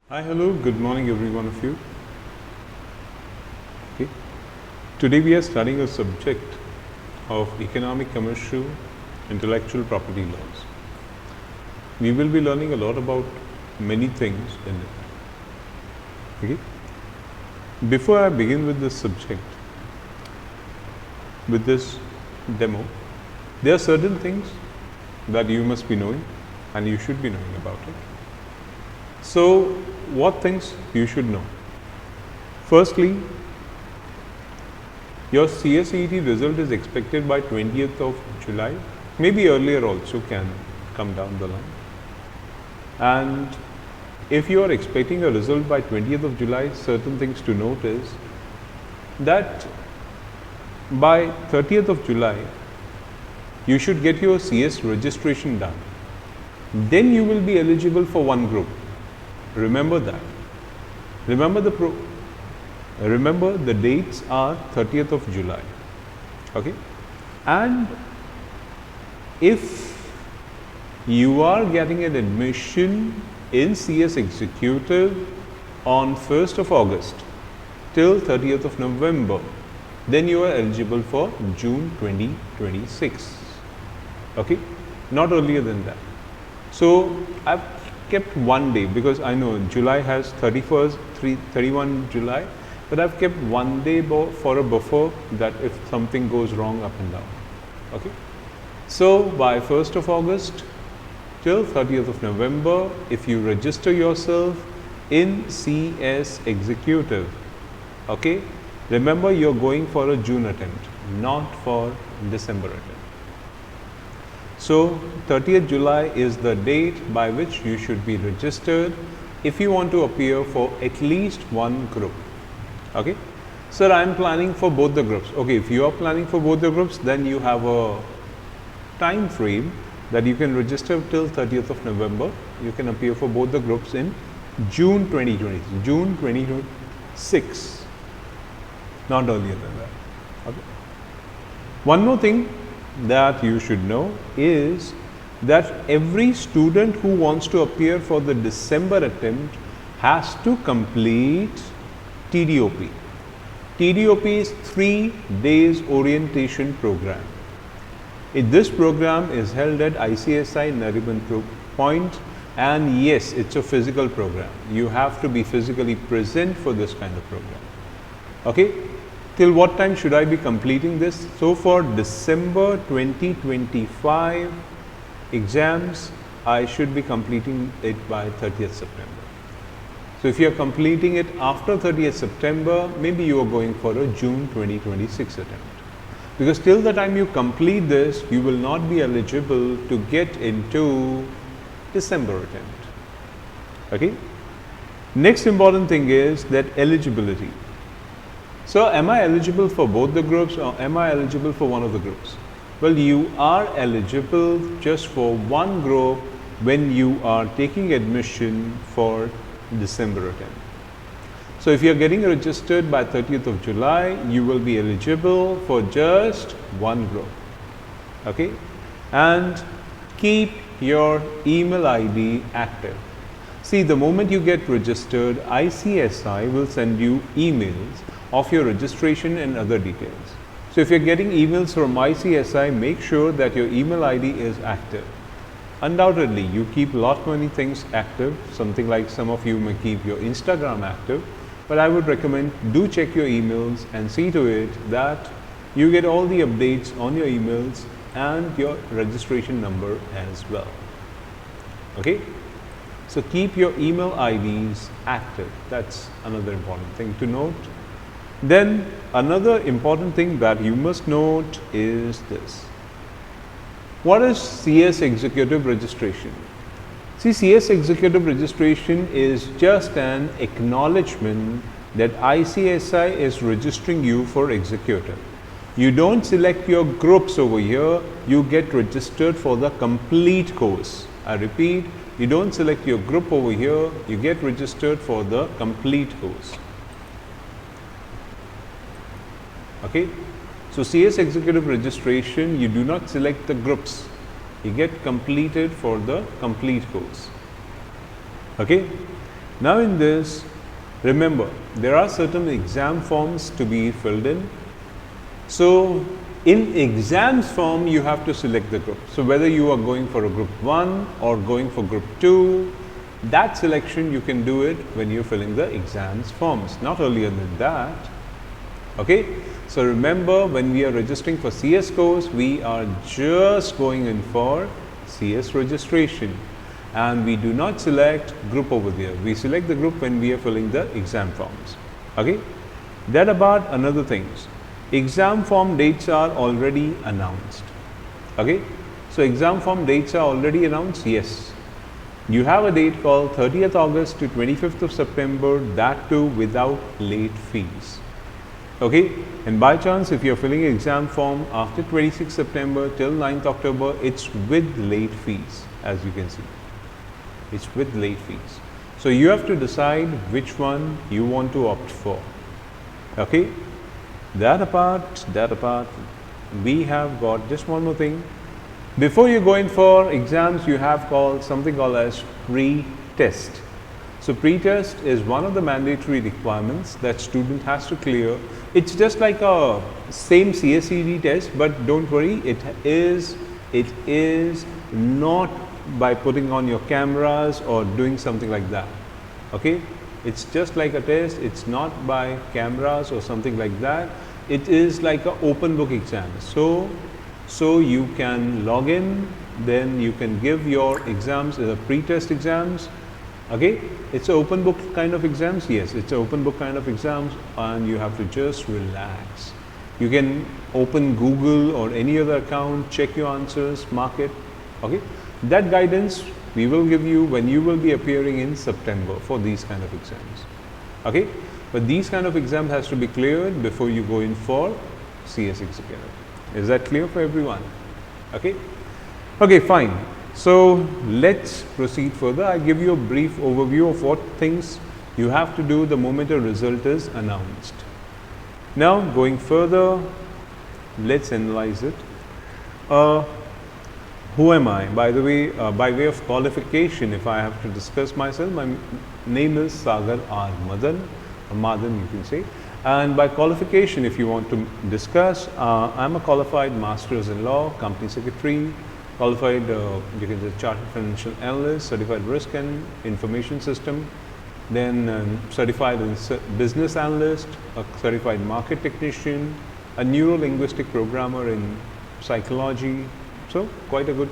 Hi, hello, good morning, every one of you. Okay. Today we are studying a subject of economic, commercial, intellectual property laws. We will be learning a lot about many things in it. Okay. Before I begin with this subject, with this demo, there are certain things that you must be knowing and you should be knowing about it. So, what things you should know? Firstly, your CSET result is expected by 20th of July, maybe earlier also can come down the line. And if you are expecting a result by 20th of July, certain things to note is that by 30th of July, you should get your CS registration done. Then you will be eligible for one group. Remember that. Remember the dates are 30th of July. Okay? And if you are getting an admission in CS Executive on 1st of August till 30th of November, then you are eligible for June 2026. Okay? Not earlier than that. So, I've kept one day because I know July has 31 July, but I've kept one day for a buffer that if something goes wrong up and down. Okay. So by 1st of August till 30th of November, if you register yourself in CS Executive, okay, remember you're going for a June attempt, not for December attempt. So 30th July is the date by which you should be registered if you want to appear for at least one group. Okay. Sir, I am planning for both the groups. Okay, if you are planning for both the groups, then you have a time frame that you can register till 30th of November. You can appear for both the groups in June 2020, June 2026, not earlier than that. Okay. One more thing that you should know is that every student who wants to appear for the December attempt has to complete TDOP. TDOP is 3 days orientation program. This program is held at ICSI Nariman Point, and yes, it's a physical program. You have to be physically present for this kind of program. Okay. Till what time should I be completing this? So for December 2025 exams, I should be completing it by 30th September. So if you are completing it after 30th September, maybe you are going for a June 2026 attempt. Because till the time you complete this, you will not be eligible to get into December attempt. Okay. Next important thing is that eligibility. So, am I eligible for both the groups or am I eligible for one of the groups? Well, you are eligible just for one group when you are taking admission for December attempt. So, if you are getting registered by 30th of July, you will be eligible for just one group. Okay? And keep your email ID active. See, the moment you get registered, ICSI will send you emails of your registration and other details. So if you're getting emails from ICSI, make sure that your email ID is active. Undoubtedly, you keep lot many things active, something like some of you may keep your Instagram active, but I would recommend do check your emails and see to it that you get all the updates on your emails and your registration number as well. Okay? So keep your email IDs active. That's another important thing to note. Then another important thing that you must note is this. What is CS Executive Registration? See, CS Executive Registration is just an acknowledgement that ICSI is registering you for Executive. You don't select your groups over here, you get registered for the complete course. I repeat, you don't select your group over here, you get registered for the complete course. Okay. So CS Executive Registration, you do not select the groups, you get completed for the complete course. Okay. Now in this, remember, there are certain exam forms to be filled in. So in exams form, you have to select the group. So whether you are going for a group 1 or going for group 2, that selection you can do it when you're filling the exams forms, not earlier than that. Okay. So remember, when we are registering for CS course, we are just going in for CS registration, and we do not select group over there. We select the group when we are filling the exam forms. Okay. That about another things. Exam form dates are already announced. Okay. So exam form dates are already announced. Yes. You have a date called 30th August to 25th of September, that too without late fees. Okay, and by chance if you are filling an exam form after 26th September till 9th October, it's with late fees, as you can see. It's with late fees. So you have to decide which one you want to opt for. Okay, that apart, we have got just one more thing. Before you go in for exams, you have something called as pre-test. So pre-test is one of the mandatory requirements that student has to clear. It's just like a same CSED test, but don't worry, it is not by putting on your cameras or doing something like that. Okay, it's just like a test. It's not by cameras or something like that. It is like an open book exam. So you can log in, then you can give your exams, pre-test exams. Okay, it's an open book kind of exams. Yes, it's an open book kind of exams, and you have to just relax. You can open Google or any other account, check your answers, mark it. Okay, that guidance we will give you when you will be appearing in September for these kind of exams. Okay, but these kind of exams has to be cleared before you go in for CS Ecipl. Is that clear for everyone? Okay. Okay, fine. So let's proceed further. I give you a brief overview of what things you have to do the moment a result is announced. Now going further, let's analyze it. Who am I? By the way, by way of qualification, if I have to discuss myself, my name is Sagar R. Madan, or Madan you can say. And by qualification, if you want to discuss, I'm a qualified Masters in Law, Company Secretary, qualified, you can say Chartered Financial Analyst, Certified Risk and Information System, then Certified Business Analyst, a Certified Market Technician, a Neuro-Linguistic Programmer in Psychology. So quite a good,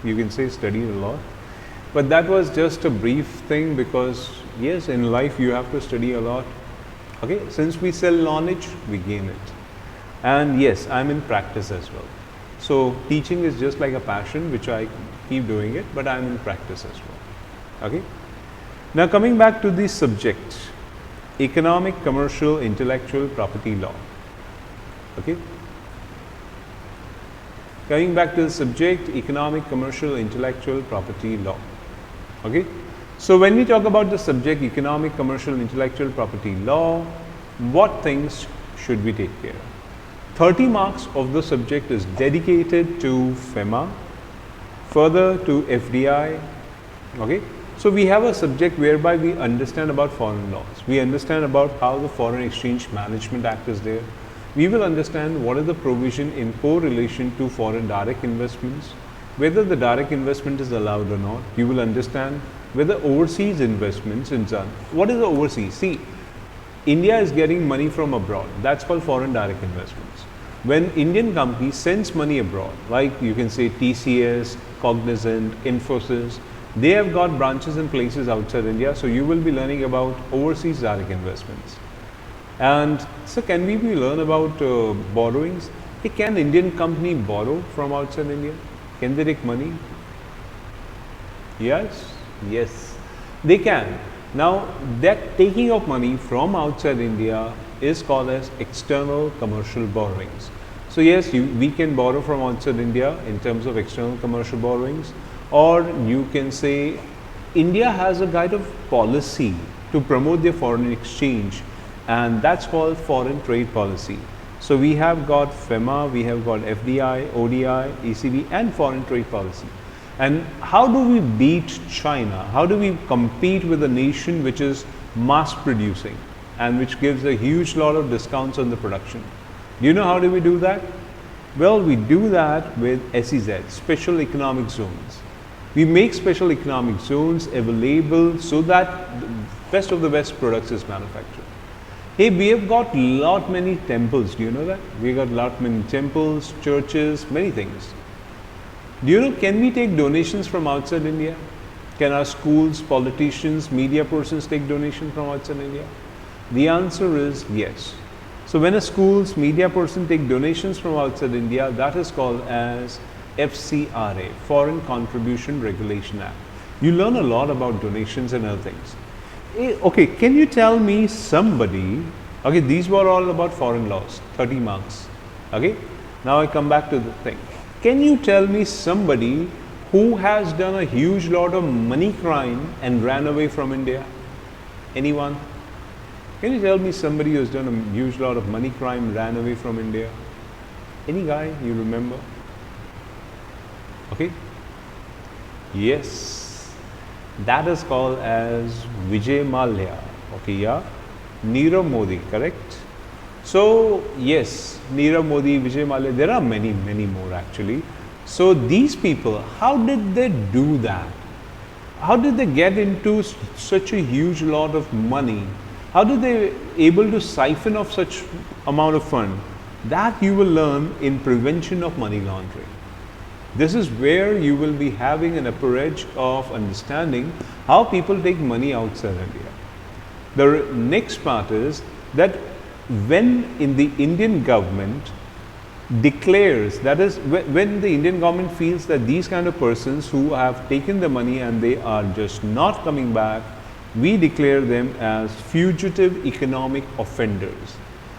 you can say, studied a lot. But that was just a brief thing, because yes, in life you have to study a lot. Okay, since we sell knowledge, we gain it. And yes, I'm in practice as well. So teaching is just like a passion, which I keep doing it, but I'm in practice as well. Okay. Now coming back to the subject, economic, commercial, intellectual property law. Okay. Coming back to the subject, economic, commercial, intellectual property law. Okay. So when we talk about the subject, economic, commercial, intellectual property law, what things should we take care of? 30 marks of the subject is dedicated to FEMA, further to FDI. Okay. So we have a subject whereby we understand about foreign laws. We understand about how the Foreign Exchange Management Act is there. We will understand what is the provision in correlation to foreign direct investments, whether the direct investment is allowed or not. You will understand whether overseas investments is done. What is the overseas? See, India is getting money from abroad. That's called foreign direct investments. When Indian company sends money abroad, like you can say TCS, Cognizant, Infosys, they have got branches in places outside India. So you will be learning about overseas direct investments. And so can we learn about borrowings? Hey, can Indian company borrow from outside India? Can they take money? Yes. Yes, they can. Now that taking of money from outside India is called as external commercial borrowings. So yes, we can borrow from outside India in terms of external commercial borrowings, or you can say India has a kind of policy to promote their foreign exchange, and that's called foreign trade policy. So we have got FEMA, we have got FDI, ODI, ECB and foreign trade policy. And how do we beat China? How do we compete with a nation which is mass producing and which gives a huge lot of discounts on the production? Do you know how do we do that? Well, we do that with SEZ, Special Economic Zones. We make special economic zones available so that the best of the best products is manufactured. Hey, we have got lot many temples, do you know that? We got lot many temples, churches, many things. Do you know, can we take donations from outside India? Can our schools, politicians, media persons take donations from outside India? The answer is yes. So when a school's media person take donations from outside India, that is called as FCRA, Foreign Contribution Regulation Act. You learn a lot about donations and other things. Okay, can you tell me somebody, okay, these were all about foreign laws, 30 marks. Okay, now I come back to the thing. Can you tell me somebody who has done a huge lot of money crime and ran away from India? Anyone? Can you tell me somebody who has done a huge lot of money crime, ran away from India? Any guy you remember? Okay? Yes. That is called as Vijay Mallya. Okay, yeah? Nirav Modi, correct? So, yes, Nirav Modi, Vijay Mallya, there are many, many more actually. So, these people, how did they do that? How did they get into such a huge lot of money? How did they able to siphon off such amount of fund? That you will learn in prevention of money laundering. This is where you will be having an upper edge of understanding how people take money outside India. The next part is that when in the Indian government declares, that is when the Indian government feels that these kind of persons who have taken the money and they are just not coming back, we declare them as fugitive economic offenders.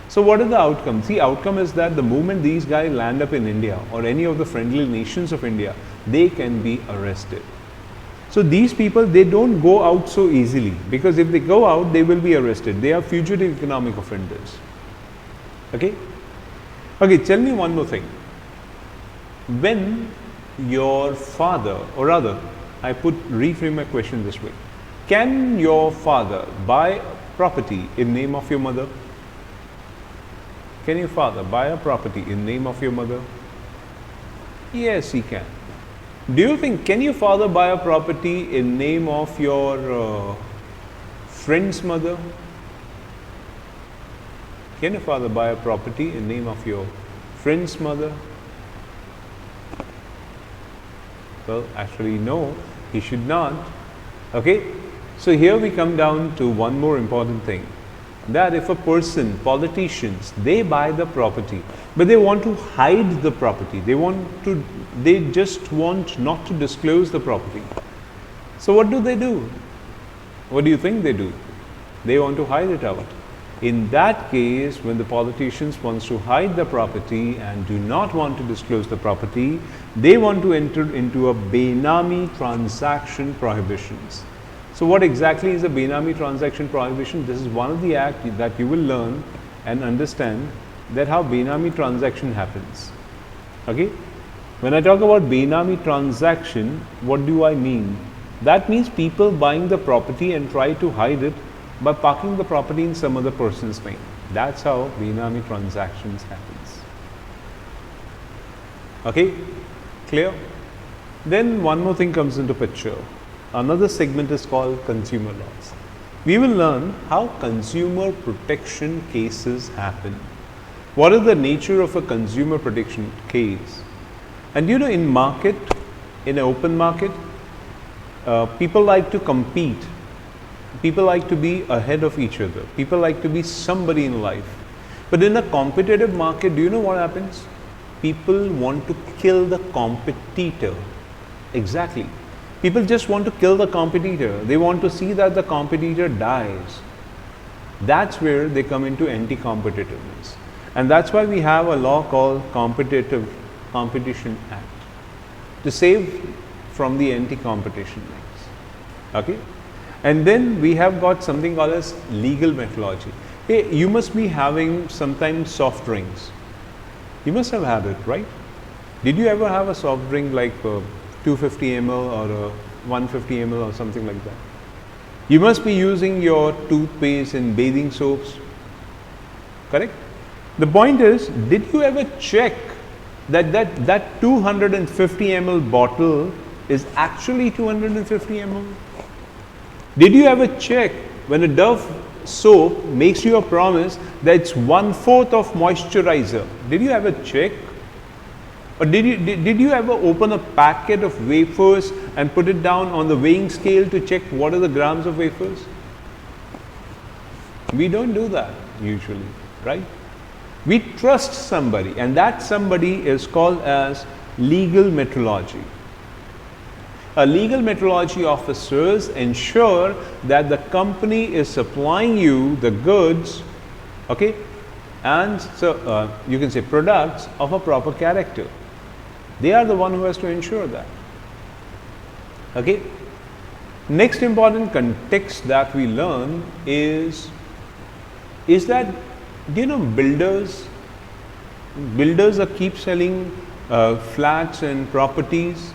So what are the outcomes? The outcome is that the moment these guys land up in India or any of the friendly nations of India, they can be arrested. So these people, they don't go out so easily, because if they go out, they will be arrested. They are fugitive economic offenders. Okay? Okay, tell me one more thing. When your father, or rather, I reframe my question this way. Can your father buy property in name of your mother? Can your father buy a property in name of your mother? Yes, he can. Do you think, can your father buy a property in name of your friend's mother? Can your father buy a property in name of your friend's mother? Well, actually no, he should not. Okay, so here we come down to one more important thing. That if a person, politicians, they buy the property, but they want to hide the property. They just want not to disclose the property. So what do they do? What do you think they do? They want to hide it out. In that case, when the politicians wants to hide the property and do not want to disclose the property, they want to enter into a Benami transaction prohibitions. So what exactly is a Benami transaction prohibition? This is one of the acts that you will learn and understand that how Benami transaction happens. Okay? When I talk about Benami transaction, what do I mean? That means people buying the property and try to hide it by parking the property in some other person's name. That's how Benami transactions happens. Okay? Clear? Then one more thing comes into picture. Another segment is called consumer laws. We will learn how consumer protection cases happen. What is the nature of a consumer protection case? And you know, in market, in an open market, people like to compete. People like to be ahead of each other. People like to be somebody in life. But in a competitive market, do you know what happens? People want to kill the competitor. Exactly. People just want to kill the competitor. They want to see that the competitor dies. That's where they come into anti-competitiveness. And that's why we have a law called Competition Act to save from the anti-competition acts. Okay? And then we have got something called as legal methodology. Hey, you must be having sometimes soft drinks. You must have had it, right? Did you ever have a soft drink like 250 ml or a 150 ml or something like that. You must be using your toothpaste and bathing soaps, correct? The point is, did you ever check that 250 ml bottle is actually 250 ml? Did you ever check when a Dove soap makes you a promise that it's 1/4 of moisturizer? Did you ever check? Or did you ever open a packet of wafers and put it down on the weighing scale to check what are the grams of wafers? We don't do that usually, right? We trust somebody, and that somebody is called as legal metrology. A legal metrology officers ensure that the company is supplying you the goods, okay, and so you can say products of a proper character. They are the one who has to ensure that. Okay. Next important context that we learn is that, do you know, builders are keep selling flats and properties,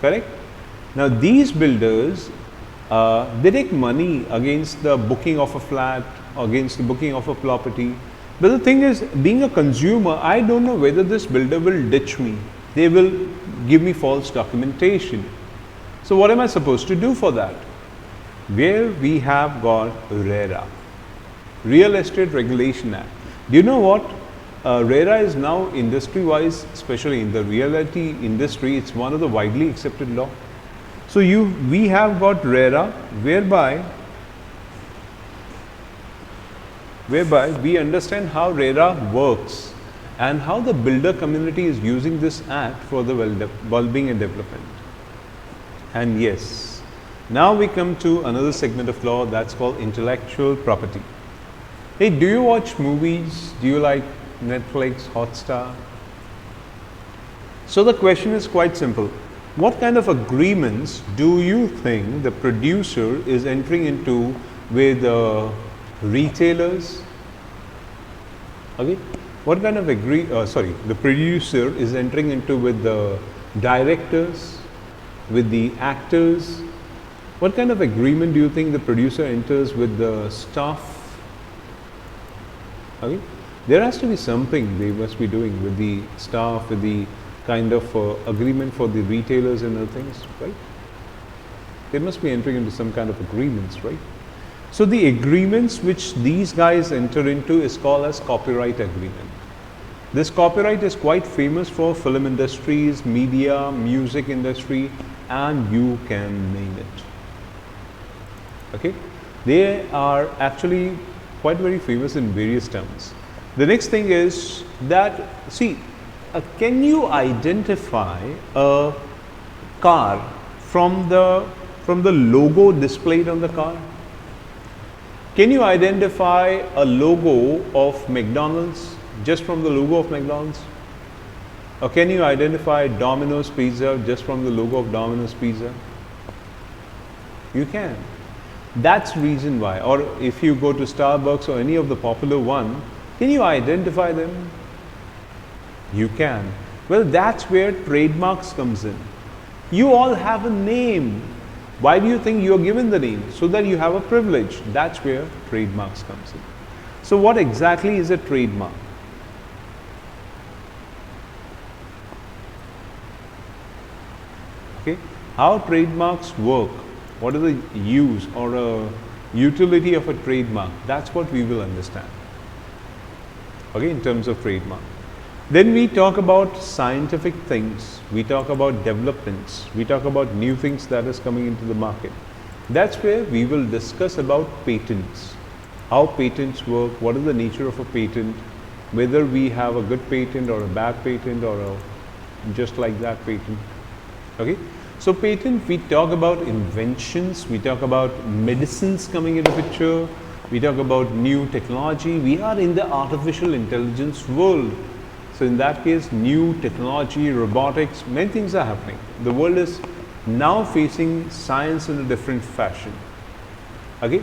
correct? Now these builders, they take money against the booking of a flat, against the booking of a property. But the thing is, being a consumer, I don't know whether this builder will ditch me. They will give me false documentation. So what am I supposed to do for that? Where we have got RERA, Real Estate Regulation Act. Do you know what? RERA is now industry-wise, especially in the realty industry, it's one of the widely accepted law. So we have got RERA, whereby we understand how RERA works and how the builder community is using this act for the well-being and development. And yes, now we come to another segment of law that's called intellectual property. Hey, do you watch movies? Do you like Netflix, Hotstar? So the question is quite simple. What kind of agreements do you think the producer is entering into with retailers? Okay. What kind of the producer is entering into with the directors, with the actors? What kind of agreement do you think the producer enters with the staff? Okay. There has to be something they must be doing with the staff, with the kind of agreement for the retailers and other things, right? They must be entering into some kind of agreements, right? So the agreements which these guys enter into is called as copyright agreement. This copyright is quite famous for film industries, media, music industry, and you can name it. Okay, they are actually quite very famous in various terms. The next thing is that, see, can you identify a car from the logo displayed on the car? Can you identify a logo of McDonald's just from the logo of McDonald's? Or can you identify Domino's Pizza just from the logo of Domino's Pizza? You can. That's reason why. Or if you go to Starbucks or any of the popular one, can you identify them? You can. Well, that's where trademarks comes in. You all have a name. Why do you think you are given the name? So that you have a privilege. That's where trademarks comes in. So what exactly is a trademark? Okay, how trademarks work? What is the use or a utility of a trademark? That's what we will understand. Okay, in terms of trademark. Then we talk about scientific things, we talk about developments, we talk about new things that is coming into the market. That's where we will discuss about patents, how patents work, what is the nature of a patent, whether we have a good patent or a bad patent or a just like that patent. Okay, so patent, we talk about inventions, we talk about medicines coming into picture, we talk about new technology. We are in the artificial intelligence world. So in that case, new technology, robotics, many things are happening. The world is now facing science in a different fashion. Okay?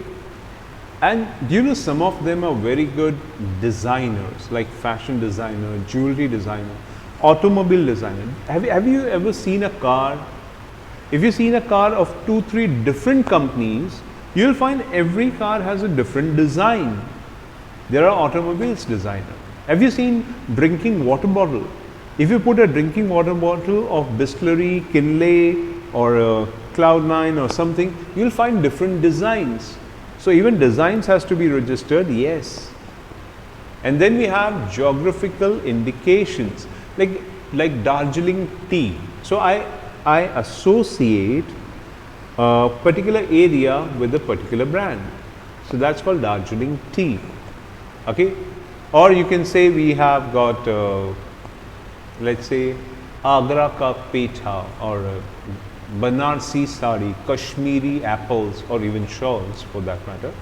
And do you know some of them are very good designers, like fashion designer, jewelry designer, automobile designer. Have you ever seen a car If you've seen a car of 2, 3 different companies, you'll find every car has a different design. There are automobiles designer. Have you seen drinking water bottle? If you put a drinking water bottle of Bisleri, Kinley, or Cloud9 or something, you'll find different designs. So even designs has to be registered, yes. And then we have geographical indications, like Darjeeling tea. So I associate a particular area with a particular brand. So that's called Darjeeling tea. Okay, or you can say we have got, let's say, Agra ka petha, or Banarsi sari, Kashmiri apples, or even shawls for that matter,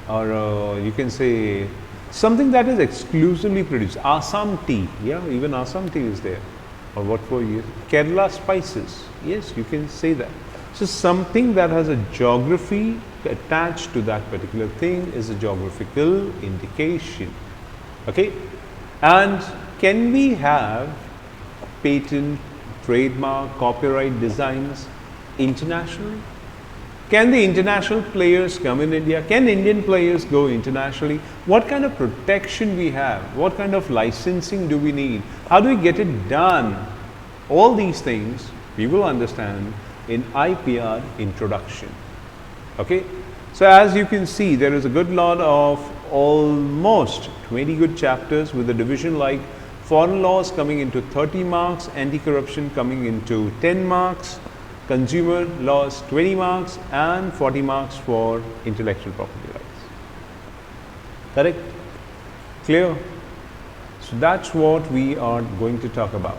or you can say something that is exclusively produced. Assam tea, yeah, even Assam tea is there. Or what for you? Kerala spices, yes, you can say that. So something that has a geography attached to that particular thing is a geographical indication. Okay, and can we have patent, trademark, copyright designs internationally? Can the international players come in India? Can Indian players go internationally? What kind of protection we have? What kind of licensing do we need? How do we get it done? All these things we will understand in IPR introduction. Okay, so as you can see, there is a good lot of almost 20 good chapters, with a division like foreign laws coming into 30 marks, anti-corruption coming into 10 marks, consumer laws 20 marks, and 40 marks for intellectual property rights. Correct? Clear? So that's what we are going to talk about.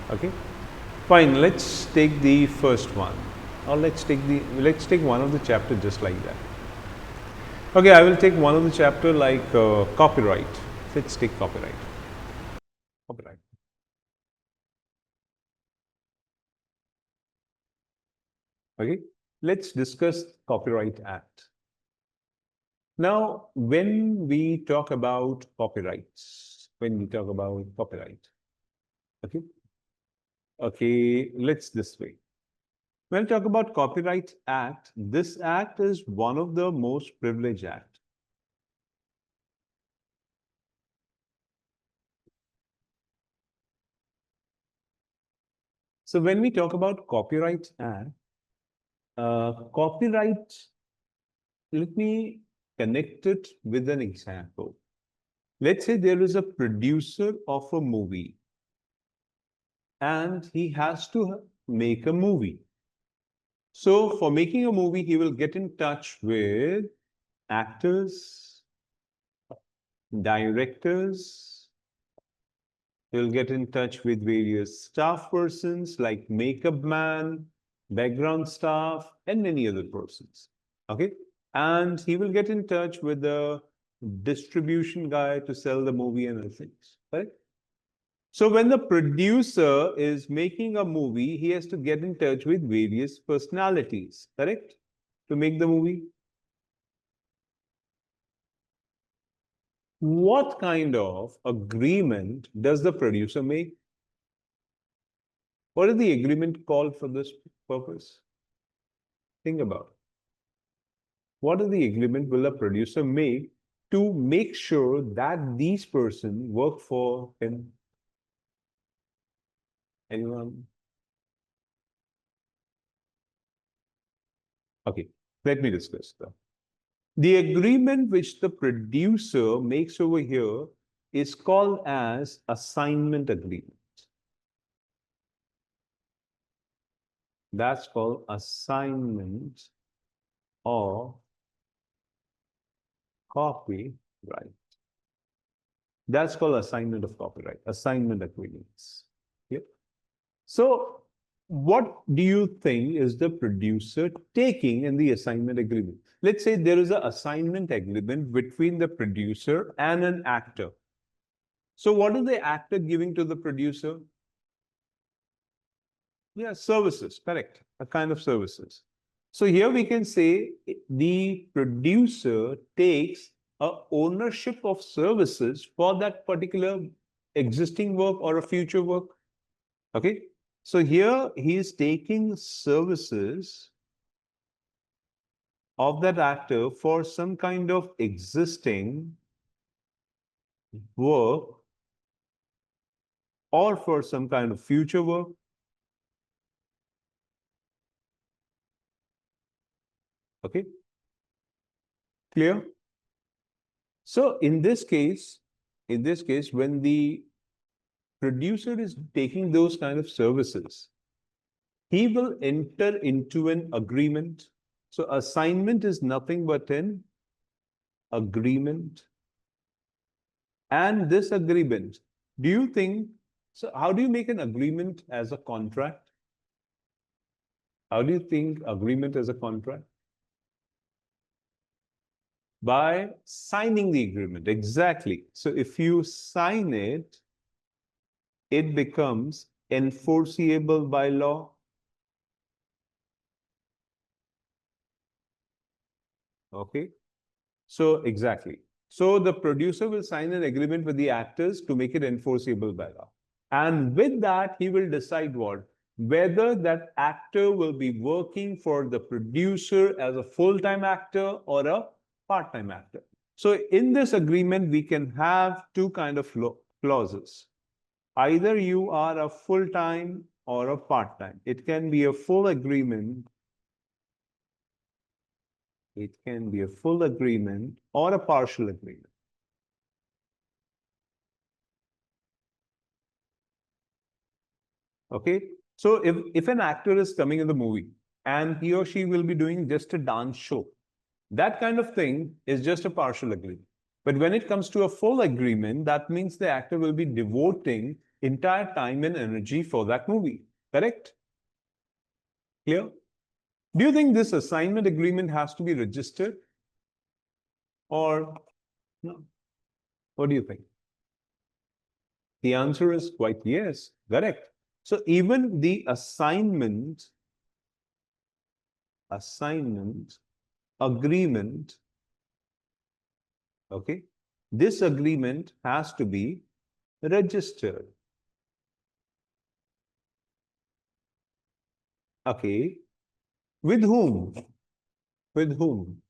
Okay, fine. Let's take the first one, or let's take one of the chapter just like that. Okay, I will take one of the chapter like copyright. Let's take copyright. Copyright. Okay, let's discuss Copyright Act. Now, when we talk about copyrights, okay, let's this way. When we talk about Copyright Act, this act is one of the most privileged act. So when we talk about Copyright Act, copyright, let me connect it with an example. Let's say there is a producer of a movie and he has to make a movie. So for making a movie, he will get in touch with actors, directors. He'll get in touch with various staff persons like makeup man, background staff, and many other persons. Okay, and he will get in touch with the distribution guy to sell the movie and other things. Right? So when the producer is making a movie, he has to get in touch with various personalities, correct? To make the movie. What kind of agreement does the producer make? What is the agreement called for this purpose? Think about it. What is the agreement will a producer make to make sure that these persons work for him? Anyone? Okay, let me discuss that. The agreement which the producer makes over here is called as assignment agreement. That's called assignment of copyright. That's called assignment of copyright, assignment agreements. Yep. So what do you think is the producer taking in the assignment agreement? Let's say there is an assignment agreement between the producer and an actor. So what is the actor giving to the producer? Yeah, services, correct. A kind of services. So here we can say the producer takes a ownership of services for that particular existing work or a future work. Okay. So here he is taking services of that actor for some kind of existing work or for some kind of future work. Okay, clear? So in this case, when the producer is taking those kind of services, he will enter into an agreement. So assignment is nothing but an agreement. And this agreement, do you think, so how do you make an agreement as a contract? How do you think agreement as a contract? By signing the agreement, exactly. So if you sign it, it becomes enforceable by law. Okay. So exactly. So the producer will sign an agreement with the actors to make it enforceable by law. And with that, he will decide what? Whether that actor will be working for the producer as a full-time actor or a part-time actor. So in this agreement, we can have two kind of clauses. Either you are a full-time or a part-time. It can be a full agreement. It can be a full agreement or a partial agreement. Okay. So if an actor is coming in the movie and he or she will be doing just a dance show, that kind of thing is just a partial agreement. But when it comes to a full agreement, that means the actor will be devoting entire time and energy for that movie. Correct? Clear? Do you think this assignment agreement has to be registered or no? What do you think? The answer is quite yes, correct. So even the assignment agreement, okay, this agreement has to be registered. Okay, with whom? With whom?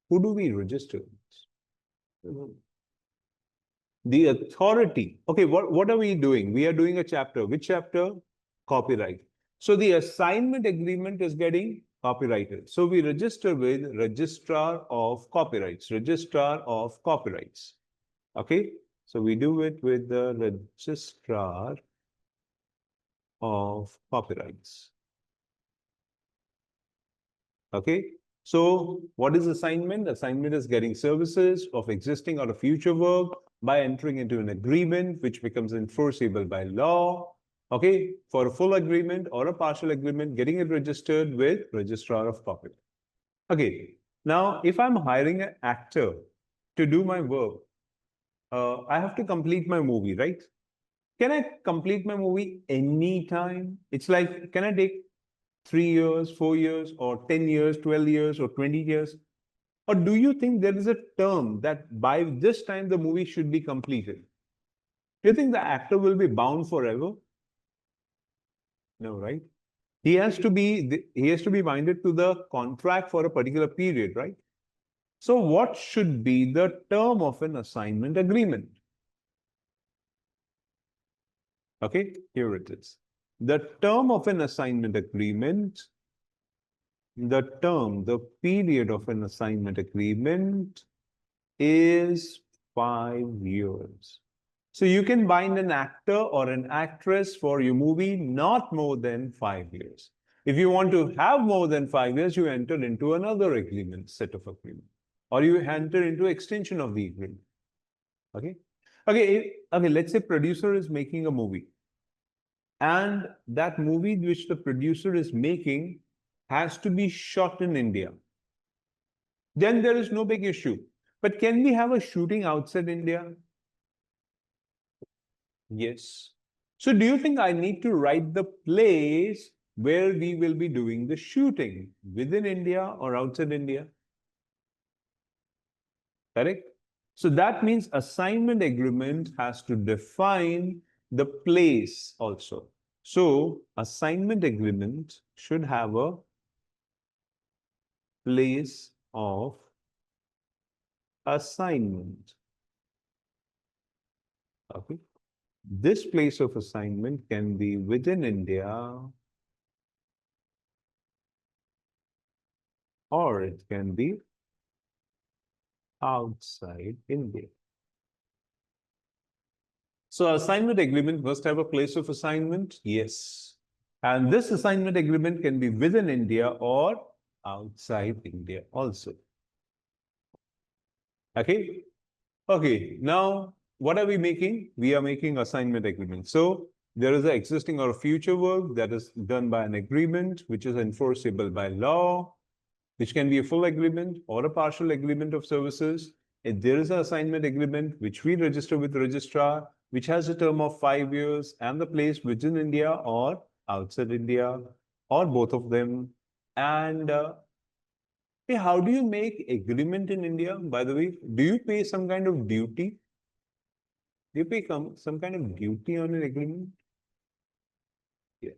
Who do we register? The authority. Okay, what are we doing? We are doing a chapter. Which chapter? Copyright. So the assignment agreement is getting copyrighted. So we register with Registrar of Copyrights. Registrar of Copyrights. Okay, so we do it with the Registrar of Copyrights. Okay, so what is assignment? Assignment is getting services of existing or a future work by entering into an agreement which becomes enforceable by law. Okay, for a full agreement or a partial agreement, getting it registered with Registrar of Copyright. Okay, now if I'm hiring an actor to do my work, I have to complete my movie, right? Can I complete my movie anytime? It's like, can I take 3 years, 4 years, or 10 years, 12 years, or 20 years? Or do you think there is a term that by this time the movie should be completed? Do you think the actor will be bound forever? No, right? He has to be binded to the contract for a particular period, right? So what should be the term of an assignment agreement? Okay, here it is. The term of an assignment agreement, the period of an assignment agreement is 5 years. So you can bind an actor or an actress for your movie not more than 5 years. If you want to have more than 5 years, you enter into another agreement, set of agreement, or you enter into extension of the agreement. Okay. Okay. Let's say producer is making a movie, and that movie which the producer is making has to be shot in India. Then there is no big issue. But can we have a shooting outside India? Yes. So do you think I need to write the place where we will be doing the shooting within India or outside India? Correct? So that means assignment agreement has to define the place also. So assignment agreement should have a place of assignment. Okay. This place of assignment can be within India or it can be outside India. So assignment agreement must have a place of assignment? Yes. And this assignment agreement can be within India or outside India also. Okay. Okay. Now, what are we making? We are making assignment agreement. So there is an existing or a future work that is done by an agreement, which is enforceable by law, which can be a full agreement or a partial agreement of services. If there is an assignment agreement, which we register with the registrar, which has a term of 5 years and the place within India or outside India, or both of them. And hey, how do you make agreement in India? By the way, do you pay some kind of duty? Do you pay some kind of duty on an agreement? Yeah.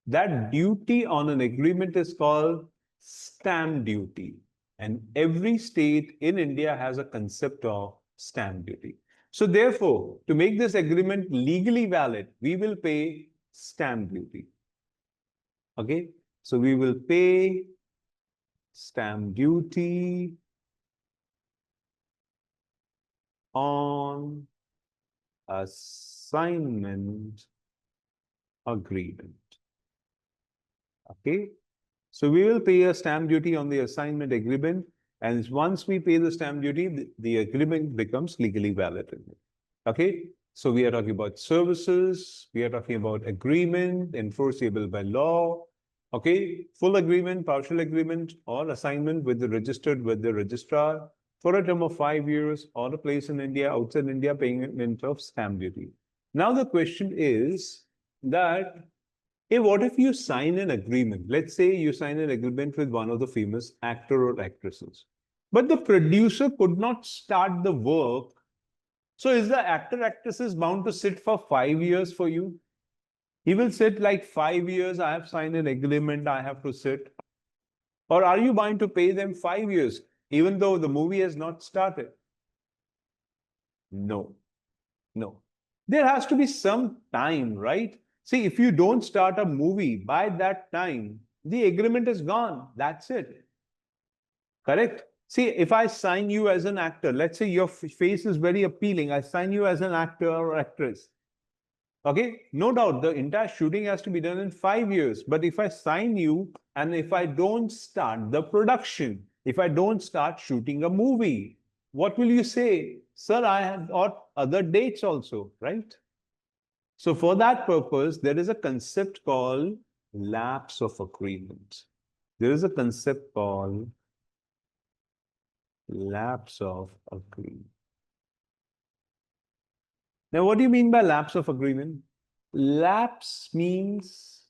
That duty on an agreement is called stamp duty. And every state in India has a concept of stamp duty. So therefore, to make this agreement legally valid, we will pay stamp duty. Okay? So we will pay stamp duty on assignment agreement. Okay? So we will pay a stamp duty on the assignment agreement. And once we pay the stamp duty, the agreement becomes legally valid. Okay? So we are talking about services, we are talking about agreement, enforceable by law. Okay? Full agreement, partial agreement, or assignment with the registered with the registrar for a term of 5 years or a place in India, outside India, payment of stamp duty. Now the question is that hey, what if you sign an agreement? Let's say you sign an agreement with one of the famous actor or actresses, but the producer could not start the work. So is the actor actresses bound to sit for 5 years for you? He will sit like 5 years. I have signed an agreement. I have to sit. Or are you bound to pay them 5 years, even though the movie has not started? No, no. There has to be some time, right? See, if you don't start a movie by that time, the agreement is gone. That's it. Correct? See, if I sign you as an actor, let's say your face is very appealing, I sign you as an actor or actress. Okay, no doubt the entire shooting has to be done in 5 years. But if I sign you and if I don't start the production, if I don't start shooting a movie, what will you say? Sir, I have got other dates also, right? So for that purpose, there is a concept called lapse of agreement. There is a concept called lapse of agreement. Now, what do you mean by lapse of agreement? Lapse means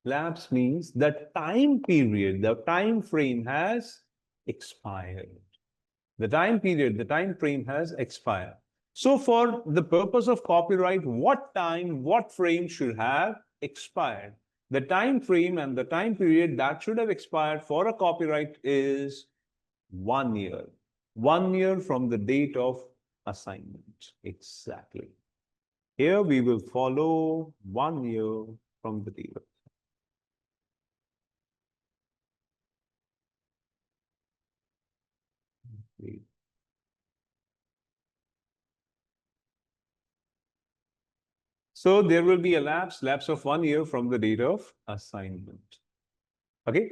the time period, the time frame has expired. The time period, the time frame has expired. So for the purpose of copyright, what time, what frame should have expired? The time frame and the time period that should have expired for a copyright is 1 year. 1 year from the date of assignment. Exactly. Here we will follow 1 year from the date of assignment. So there will be a lapse of 1 year from the date of assignment. Okay,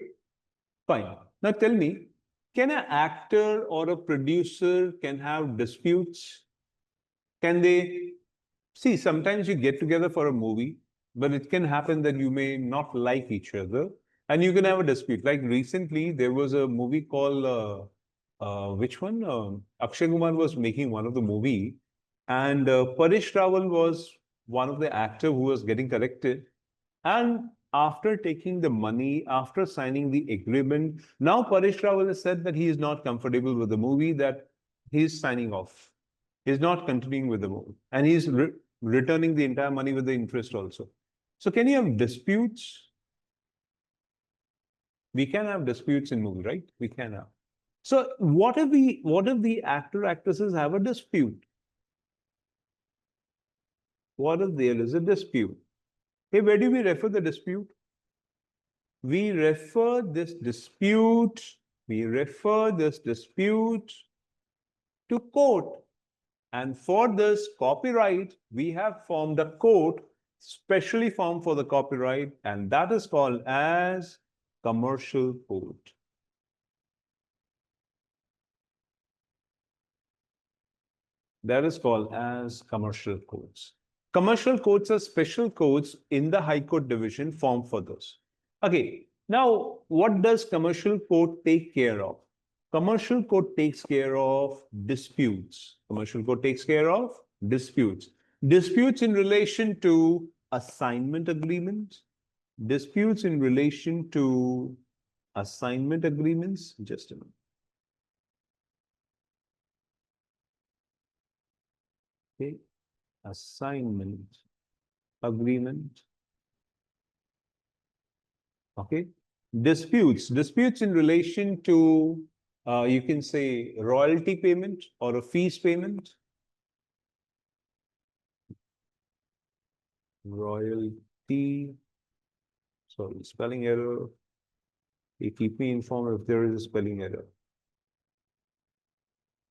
fine. Now tell me, can an actor or a producer can have disputes? Can they see? Sometimes you get together for a movie, but it can happen that you may not like each other, and you can have a dispute. Like recently, there was a movie called which one? Akshay Kumar was making one of the movie, and Paresh Rawal was one of the actor who was getting corrected. And after taking the money, after signing the agreement, now Paresh Rawal has said that he is not comfortable with the movie, that he is signing off. He's not continuing with the movie. And returning the entire money with the interest also. So can you have disputes? We can have disputes in movie, right? We can have. So what if the actor actresses have a dispute? What if there is a dispute? Hey, where do we refer the dispute? We refer this dispute, we refer this dispute to court. And for this copyright, we have formed a court specially formed for the copyright, and that is called as commercial court. That is called as commercial courts. Commercial courts are special courts in the High Court division formed for this. Okay, now what does commercial court take care of? Commercial court takes care of disputes. Commercial court takes care of disputes. Disputes in relation to assignment agreements. Disputes in relation to assignment agreements. Just a minute. Okay, assignment agreement. Okay, disputes in relation to you can say royalty payment or a fees payment. Royalty, sorry, spelling error. You keep me informed if there is a spelling error.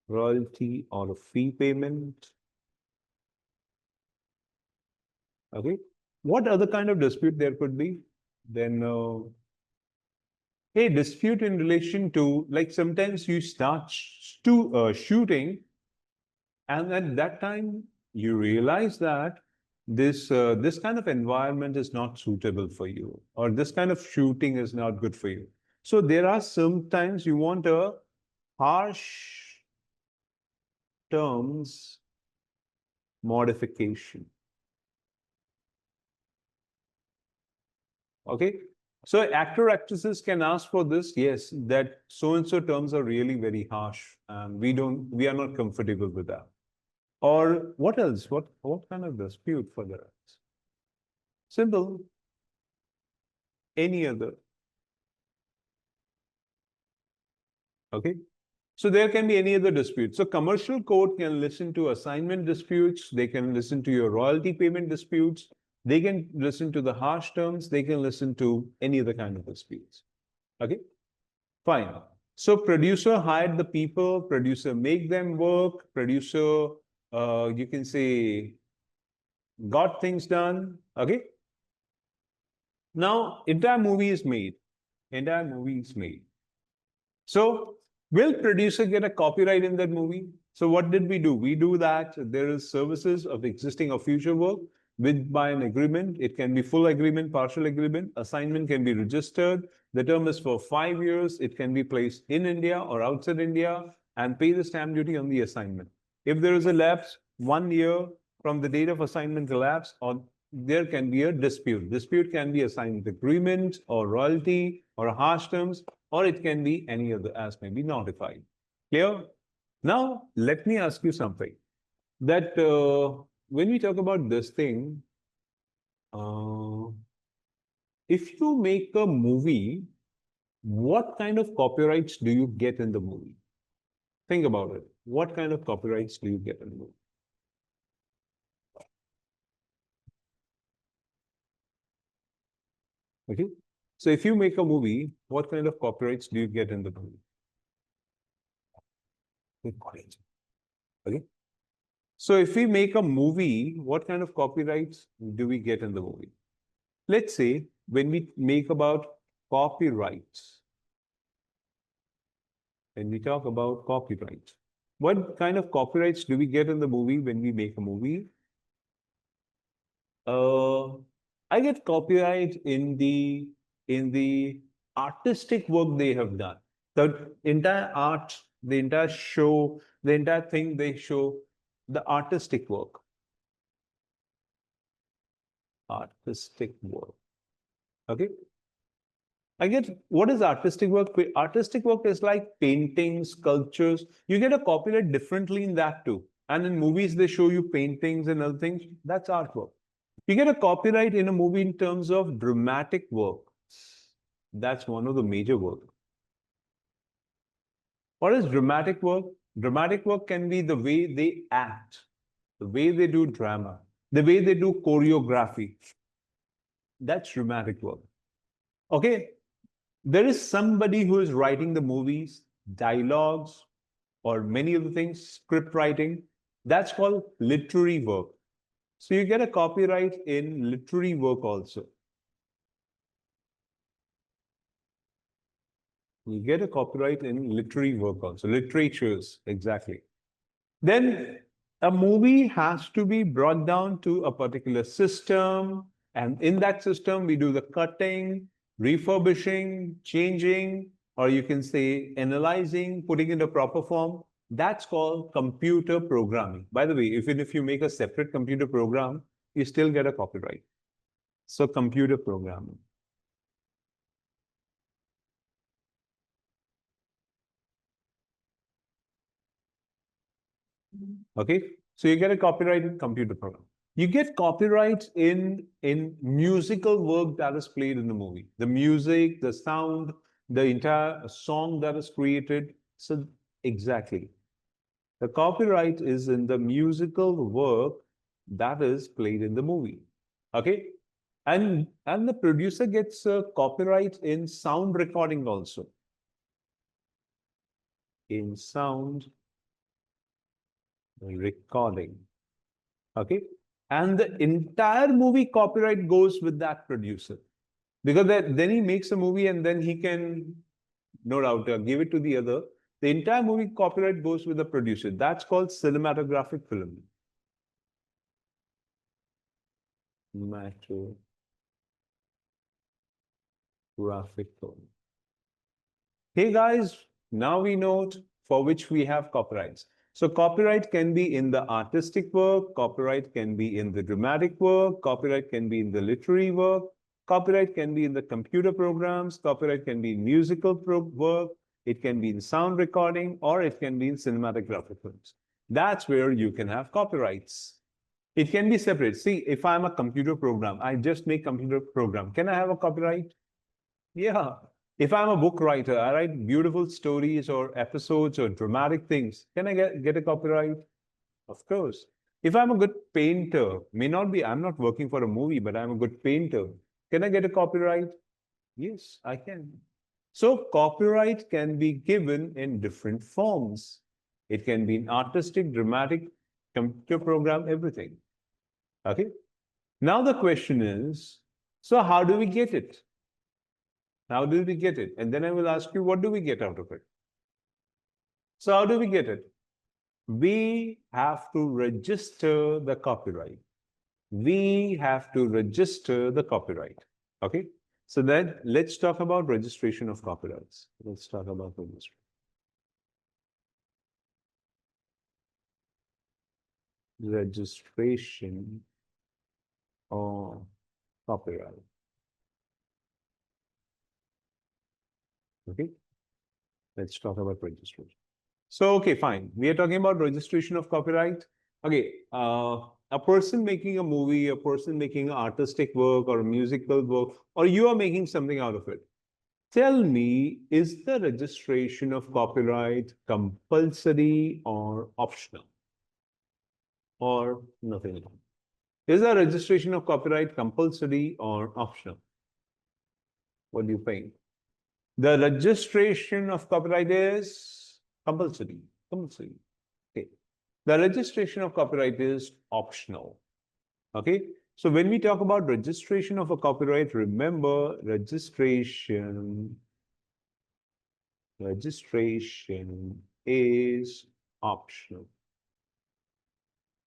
Royalty or a fee payment. Okay, what other kind of dispute there could be? Then a dispute in relation to, like, sometimes you start shooting, and at that time you realize that this kind of environment is not suitable for you, or this kind of shooting is not good for you. So there are sometimes you want a harsh terms modification. Okay, so actor actresses can ask for this. Yes, that so and so terms are really very harsh, and we are not comfortable with that. Or what else? What kind of dispute for that? Simple. Any other. Okay. So there can be any other dispute. So commercial court can listen to assignment disputes. They can listen to your royalty payment disputes. They can listen to the harsh terms. They can listen to any other kind of disputes. Okay. Fine. So producer hired the people. Producer make them work. Producer, you can say, got things done. Okay. Now, entire movie is made. Entire movie is made. So, will producer get a copyright in that movie? So, what did we do? We do that there is services of existing or future work with by an agreement. It can be full agreement, partial agreement. Assignment can be registered. The term is for 5 years. It can be placed in India or outside India and pay the stamp duty on the assignment. If there is a lapse, 1 year from the date of assignment elapsed, or there can be a dispute. Dispute can be assignment agreement or royalty or harsh terms, or it can be any other as may be notified. Clear? Now, let me ask you something. That when we talk about this thing, uh, if you make a movie, what kind of copyrights do you get in the movie? Think about it. What kind of copyrights do you get in the movie? Okay. So if you make a movie, what kind of copyrights do you get in the movie? Okay. So if we make a movie, what kind of copyrights do we get in the movie? Let's say when we make about copyrights, when we talk about copyright, what kind of copyrights do we get in the movie when we make a movie? I get copyright in the artistic work they have done. The entire art, the entire show, the entire thing they show, the artistic work. Artistic work. Okay. I get what is artistic work? Artistic work is like painting, sculptures. You get a copyright differently in that too. And in movies, they show you paintings and other things. That's artwork. You get a copyright in a movie in terms of dramatic work. That's one of the major work. What is dramatic work? Dramatic work can be the way they act, the way they do drama, the way they do choreography. That's dramatic work. Okay? There is somebody who is writing the movies, dialogues, or many of the things, script writing. That's called literary work. So you get a copyright in literary work also. You get a copyright in literary work also, literatures, exactly. Then a movie has to be brought down to a particular system, and in that system, we do the cutting, refurbishing, changing, or you can say analyzing, putting in a proper form. That's called computer programming. By the way, even if you make a separate computer program, you still get a copyright. So, computer programming. Okay, so you get a copyright in computer program. You get copyrights in musical work that is played in the movie, the music, the sound, the entire song that is created. So exactly, the copyright is in the musical work that is played in the movie. Okay, and the producer gets a copyright in sound recording also. In sound recording. Okay, and the entire movie copyright goes with that producer, because then he makes a movie and then he can, no doubt, give it to the other. The entire movie copyright goes with the producer. That's called cinematographic film. Cinematographic film. Hey guys, now we know for which we have copyrights. So copyright can be in the artistic work, copyright can be in the dramatic work, copyright can be in the literary work, copyright can be in the computer programs, copyright can be in musical work, it can be in sound recording, or it can be in cinematographic films. That's where you can have copyrights. It can be separate. See, if I'm a computer program, I just make computer program. Can I have a copyright? Yeah. If I'm a book writer, I write beautiful stories or episodes or dramatic things. Can I get a copyright? Of course. If I'm a good painter, may not be, I'm not working for a movie, but I'm a good painter. Can I get a copyright? Yes, I can. So copyright can be given in different forms. It can be in artistic, dramatic, computer program, everything. Okay. Now the question is, so how do we get it? How do we get it? And then I will ask you, what do we get out of it? So how do we get it? We have to register the copyright. We have to register the copyright. Okay. So then let's talk about registration of copyrights. Let's talk about registration. Registration of copyright. Okay. Let's talk about registration. So, okay, fine. We are talking about registration of copyright. Okay, a person making a movie, a person making artistic work or musical work, or you are making something out of it. Tell me, is the registration of copyright compulsory or optional? Or nothing at all? Is the registration of copyright compulsory or optional? What do you think? The registration of copyright is compulsory. Compulsory. Okay. The registration of copyright is optional. Okay. So when we talk about registration of a copyright, remember registration is optional.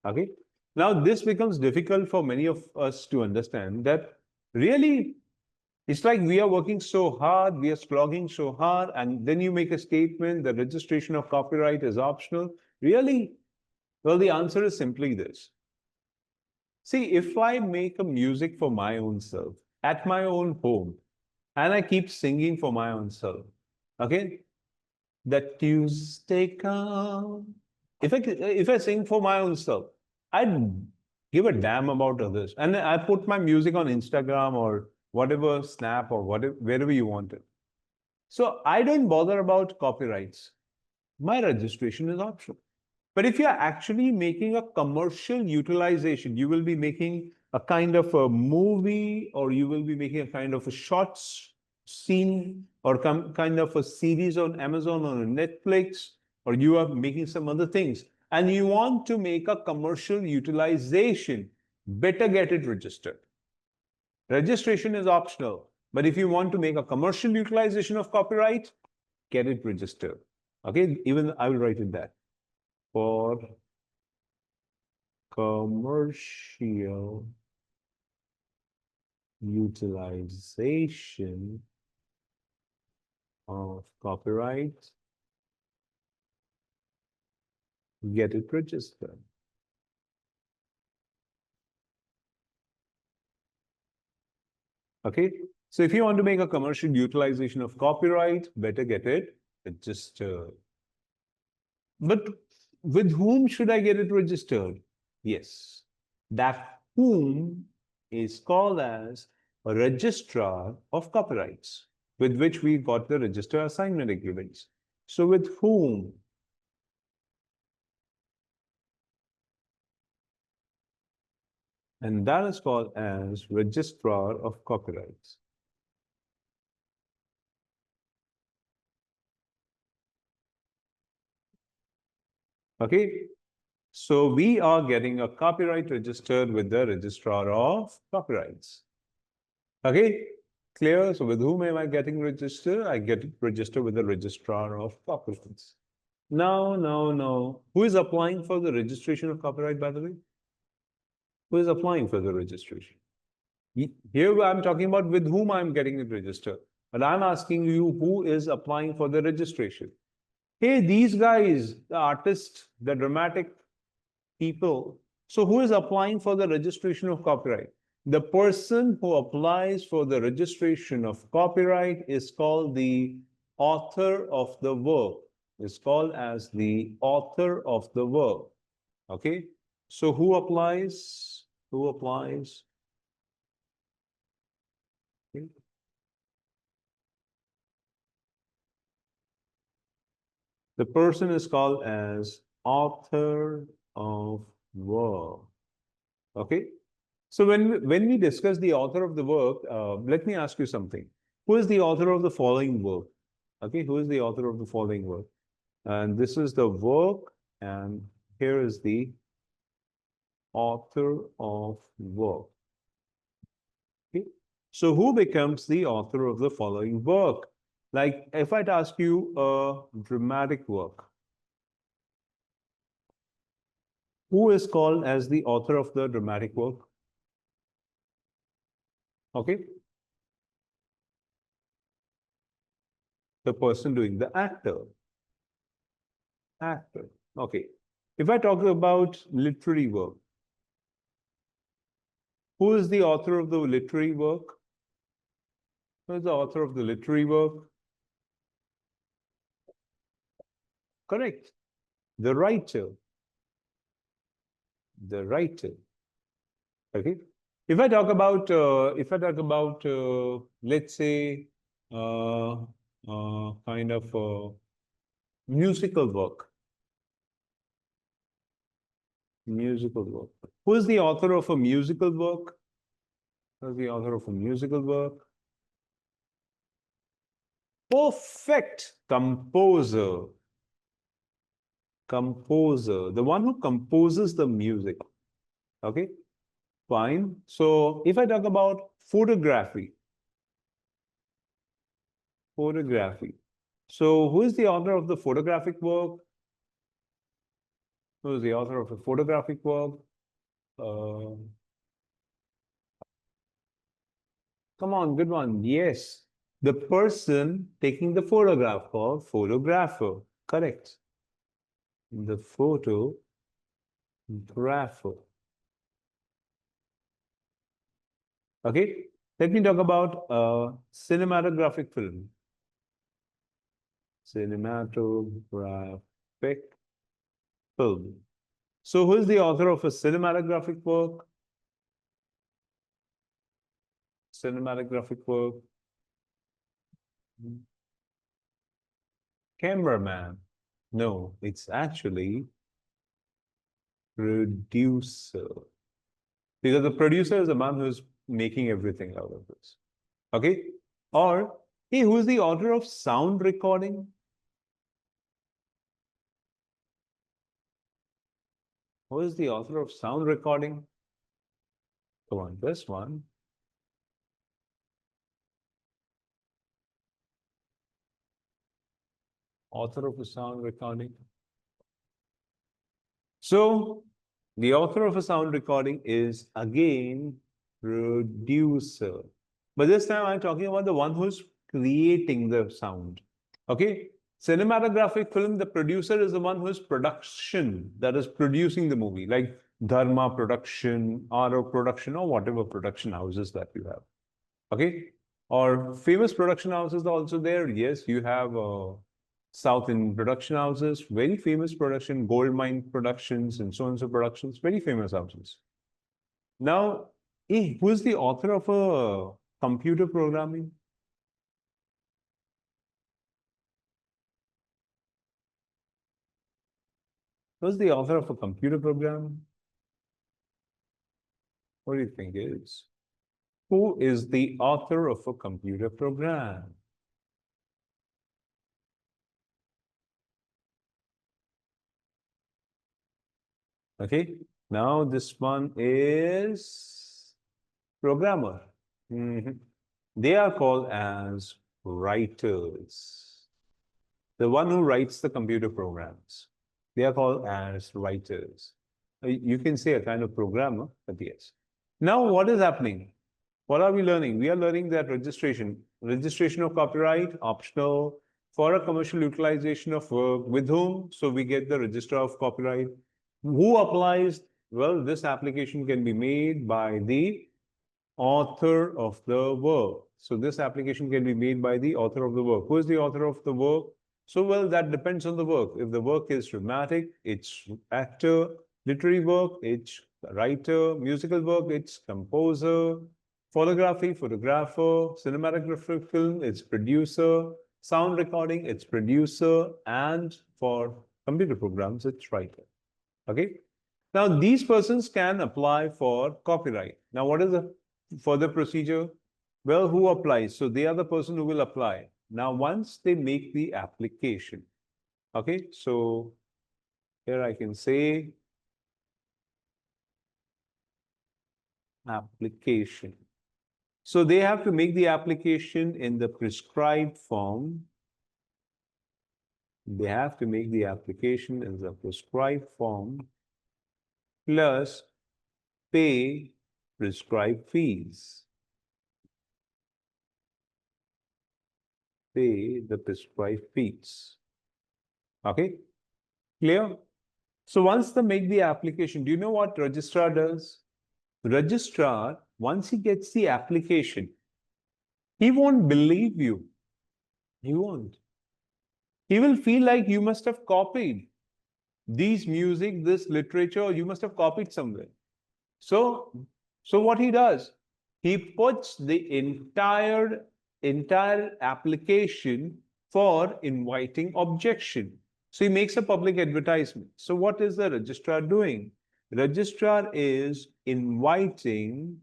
Okay. Now this becomes difficult for many of us to understand that really it's like we are working so hard, we are slogging so hard, and then you make a statement that registration of copyright is optional. Really? Well, the answer is simply this. See, if I make a music for my own self, at my own home, and I keep singing for my own self, okay? The Tuesday come, if I sing for my own self, I'd give a damn about others. And I put my music on Instagram or whatever, Snap or whatever, wherever you want it. So I don't bother about copyrights. My registration is optional. But if you're actually making a commercial utilization, you will be making a kind of a movie, or you will be making a kind of a short scene, or kind of a series on Amazon or Netflix, or you are making some other things, and you want to make a commercial utilization, better get it registered. Registration is optional, but if you want to make a commercial utilization of copyright, get it registered. Okay, even I will write it that. For commercial utilization of copyright, get it registered. Okay, so if you want to make a commercial utilization of copyright, better get it registered. But with whom should I get it registered? Yes, that whom is called as a registrar of copyrights, with which we got the register assignment agreements. So with whom? And that is called as registrar of copyrights. Okay, so we are getting a copyright registered with the registrar of copyrights. Okay, clear? So with whom am I getting registered? I get it registered with the registrar of copyrights. No. Who is applying for the registration of copyright, by the way? Who is applying for the registration? Here I'm talking about with whom I'm getting it registered. But I'm asking you who is applying for the registration. Hey, these guys, the artists, the dramatic people. So who is applying for the registration of copyright? The person who applies for the registration of copyright is called the author of the work. Is called as the author of the work. Okay. So who applies? Who applies? Okay. The person is called as author of work. Okay. So when we discuss the author of the work, let me ask you something. Who is the author of the following work? Okay, who is the author of the following work? And this is the work, and here is the author of work. Okay. So who becomes the author of the following work? Like if I'd ask you a dramatic work, who is called as the author of the dramatic work? Okay. The person doing the actor. Actor. Okay. If I talk about literary work, who is the author of the literary work? Who is the author of the literary work? Correct. The writer. The writer. Okay. If I talk about, let's say, kind of musical work. Musical work. Who is the author of a musical work? Who is the author of a musical work? Perfect. Composer. Composer. The one who composes the music. Okay. Fine. So if I talk about photography. Photography. So who is the author of the photographic work? Who is the author of the photographic work? Come on, good one. Yes. The person taking the photograph called photographer. Correct. The photographer. Okay. Let me talk about cinematographic film. Cinematographic film. So who is the author of a cinematographic work? Cinematographic work. Cameraman. No, it's actually producer. Because the producer is the man who's making everything out of this. Okay? Or, hey, who's the author of sound recording? Who is the author of sound recording? Come on, this one. Author of a sound recording. So, the author of a sound recording is again producer. But this time I'm talking about the one who's creating the sound. Okay? Cinematographic film, the producer is the one who's production, that is producing the movie, like Dharma production, Aro production, or whatever production houses that you have. Okay? Or famous production houses are also there. Yes, you have South Indian production houses, very famous production, gold mine productions, and so on so productions, very famous houses. Now, who is the author of a computer programming? Who's the author of a computer program? What do you think it is? Who is the author of a computer program? Okay, now this one is programmer. Mhm. They are called as writers. The one who writes the computer programs. They are called as writers. You can say a kind of programmer, but yes. Now, what is happening? What are we learning? We are learning that registration of copyright, optional for a commercial utilization of work. With whom? So we get the register of copyright. Who applies? Well, this application can be made by the author of the work. So this application can be made by the author of the work. Who is the author of the work? So, well, that depends on the work. If the work is dramatic, it's actor, literary work, it's writer, musical work, it's composer, photography, photographer, cinematographic film, it's producer, sound recording, it's producer, and for computer programs, it's writer. Okay. Now, these persons can apply for copyright. Now, what is the further procedure? Well, who applies? So they are the person who will apply. Now, once they make the application, okay, so here I can say application. So they have to make the application in the prescribed form. They have to make the application in the prescribed form plus pay prescribed fees. Pay the prescribed fees. Okay, clear? So once they make the application, do you know what registrar does? Registrar, once he gets the application, he won't believe you. He won't. He will feel like you must have copied these music, this literature, you must have copied somewhere. So, so what he does, he puts the entire application for inviting objection. So he makes a public advertisement. So what is the registrar doing? Registrar is inviting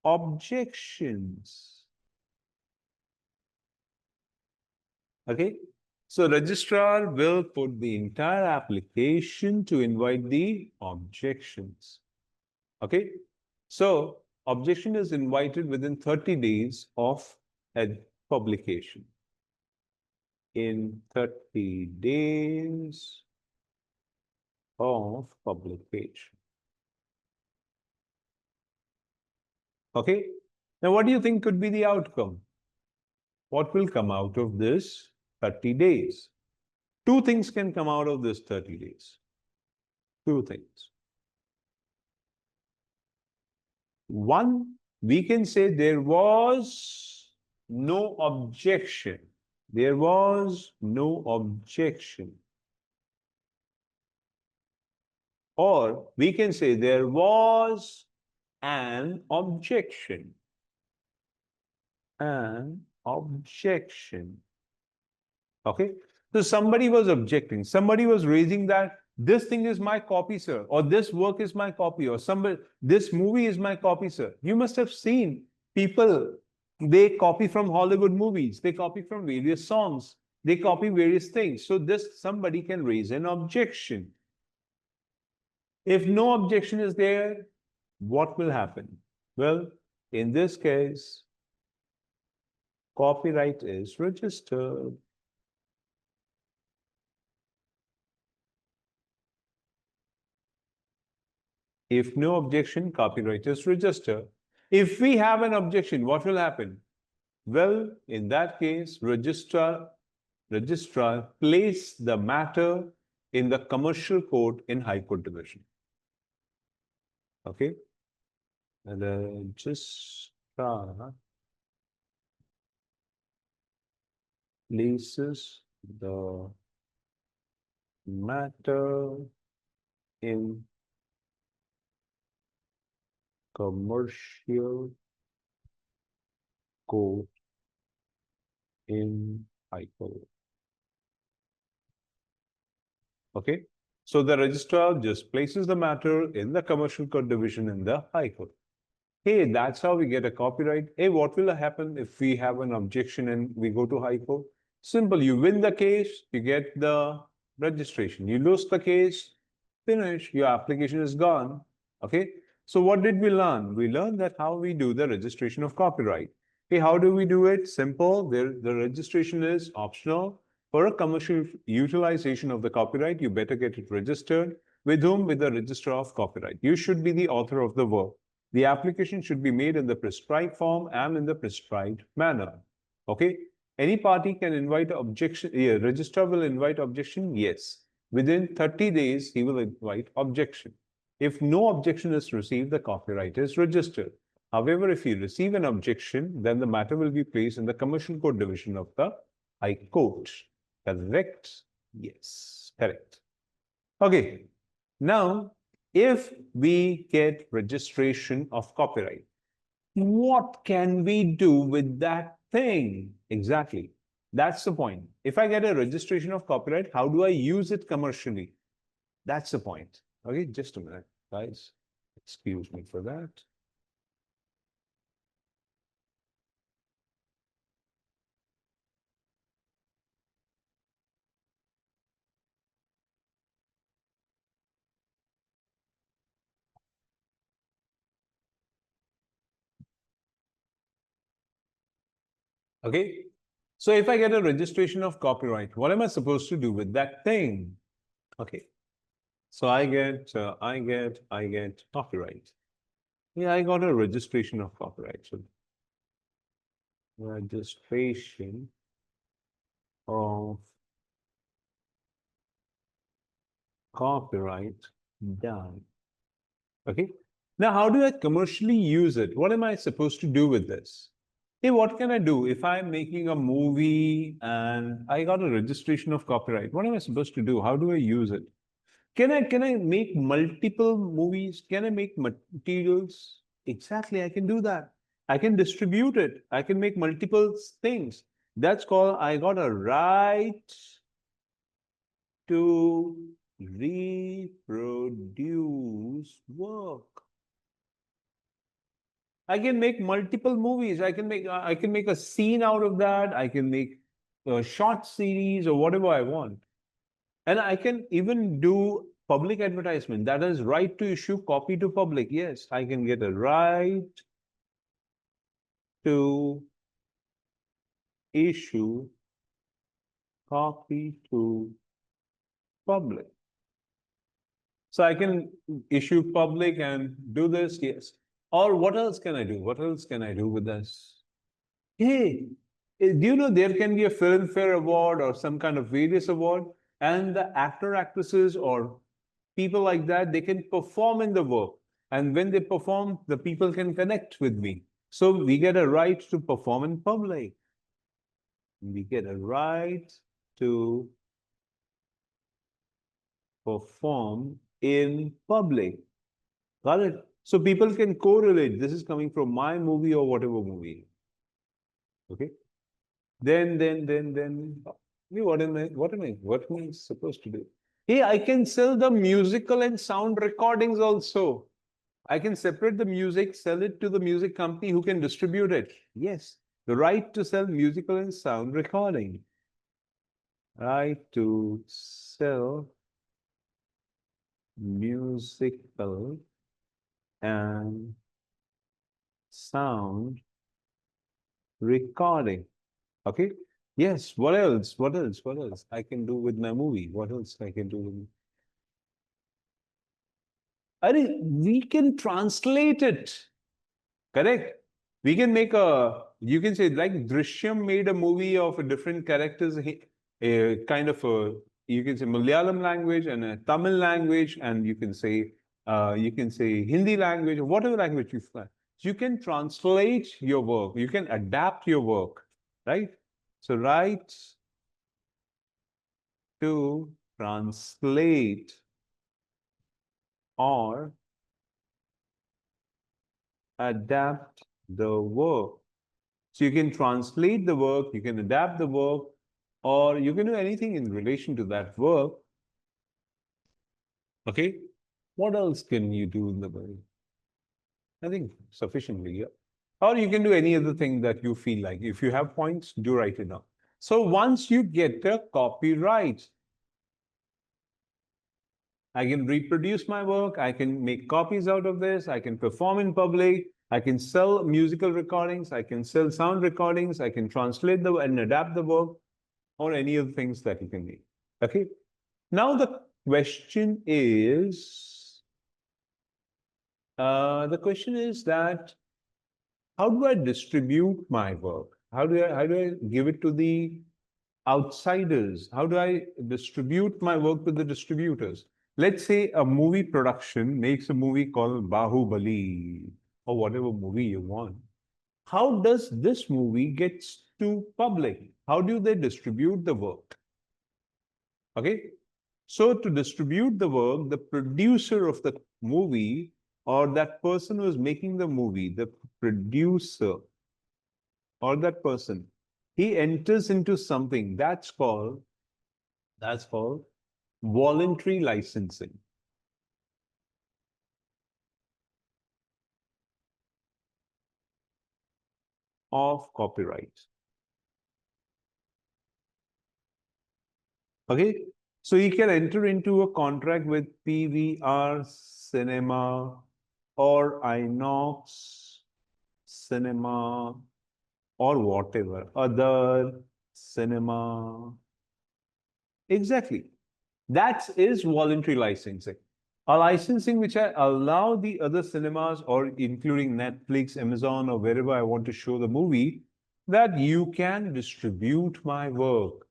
objections. Okay. So registrar will put the entire application to invite the objections. Okay. So objection is invited within 30 days of publication. In 30 days of publication. Okay. Now, what do you think could be the outcome? What will come out of this 30 days? Two things can come out of this 30 days. Two things. One, we can say there was no objection. There was no objection. Or we can say there was an objection. An objection. Okay. So somebody was objecting. Somebody was raising that this thing is my copy, sir, or this work is my copy, or somebody, this movie is my copy, sir. You must have seen people, they copy from Hollywood movies, they copy from various songs, they copy various things. So this somebody can raise an objection. If no objection is there, what will happen? Well, in this case, copyright is registered. If no objection, copyright is registered. If we have an objection, what will happen? Well, in that case, registrar place the matter in the commercial court in High Court division. Okay? And the registrar places the matter in commercial court in High Court. Okay? So the registrar just places the matter in the commercial court division in the High Court. Hey, that's how we get a copyright. Hey, what will happen if we have an objection and we go to High Court? Simple, you win the case, you get the registration. You lose the case, finish, your application is gone. Okay? So what did we learn? We learned that how we do the registration of copyright. Hey, how do we do it? Simple, the registration is optional. For a commercial utilization of the copyright, you better get it registered. With whom? With the registrar of copyright. You should be the author of the work. The application should be made in the prescribed form and in the prescribed manner. Okay? Any party can invite objection. Yeah, registrar will invite objection. Yes. Within 30 days, he will invite objection. If no objection is received, the copyright is registered. However, if you receive an objection, then the matter will be placed in the commercial court division of the High Court. Correct? Yes, correct. Okay. Now, if we get registration of copyright, what can we do with that thing? Exactly. That's the point. If I get a registration of copyright, how do I use it commercially? That's the point. Okay, just a minute, guys. Excuse me for that. Okay. So if I get a registration of copyright, what am I supposed to do with that thing? Okay. So I get copyright. Yeah, I got a registration of copyright. So registration of copyright done. Okay. Now, how do I commercially use it? What am I supposed to do with this? Hey, what can I do if I'm making a movie and I got a registration of copyright? What am I supposed to do? How do I use it? Can I make multiple movies? Can I make materials? Exactly, I can do that. I can distribute it. I can make multiple things. That's called I got a right to reproduce work. I can make multiple movies. I can make a scene out of that. I can make a short series or whatever I want. And I can even do public advertisement. That is right to issue copy to public. Yes, I can get a right to issue copy to public. So I can issue public and do this, yes. Or what else can I do? What else can I do with this? Hey, do you know there can be a Filmfare Award or some kind of various award, and the actor, actresses, or people like that, they can perform in the work. And when they perform, the people can connect with me. So we get a right to perform in public. We get a right to perform in public. Got it? So people can correlate. This is coming from my movie or whatever movie. Okay. Then, what am I supposed to do? Hey, I can sell the musical and sound recordings also. I can separate the music, sell it to the music company who can distribute it. Yes, the right to sell musical and sound recording. Right to sell musical and sound recording. Okay. Yes. What else? What else? What else I can do with my movie? What else I can do with we can translate it. Correct. We can make you can say like Drishyam made a movie of a different characters, a kind of a, you can say Malayalam language and a Tamil language, and you can say Hindi language or whatever language you find. You can translate your work. You can adapt your work, right? So write to translate or adapt the work. So you can translate the work, you can adapt the work, or you can do anything in relation to that work. Okay. What else can you do in the way? I think sufficiently, yeah. Or you can do any other thing that you feel like. If you have points, do write it down. So once you get a copyright, I can reproduce my work, I can make copies out of this, I can perform in public, I can sell musical recordings, I can sell sound recordings, I can translate and adapt the work, or any of the things that you can make. Okay. Now the question is that how do I distribute my work? How do I give it to the outsiders? How do I distribute my work to the distributors? Let's say a movie production makes a movie called Bahubali or whatever movie you want. How does this movie gets to public? How do they distribute the work? Okay. So to distribute the work, the producer of the movie or that person who is making the movie, the producer or that person, he enters into something that's called voluntary licensing of copyright. Okay. So he can enter into a contract with PVR Cinema or Inox Cinema or whatever other cinema. Exactly. That is voluntary licensing. A licensing which I allow the other cinemas or including Netflix, Amazon, or wherever I want to show the movie, that you can distribute my work.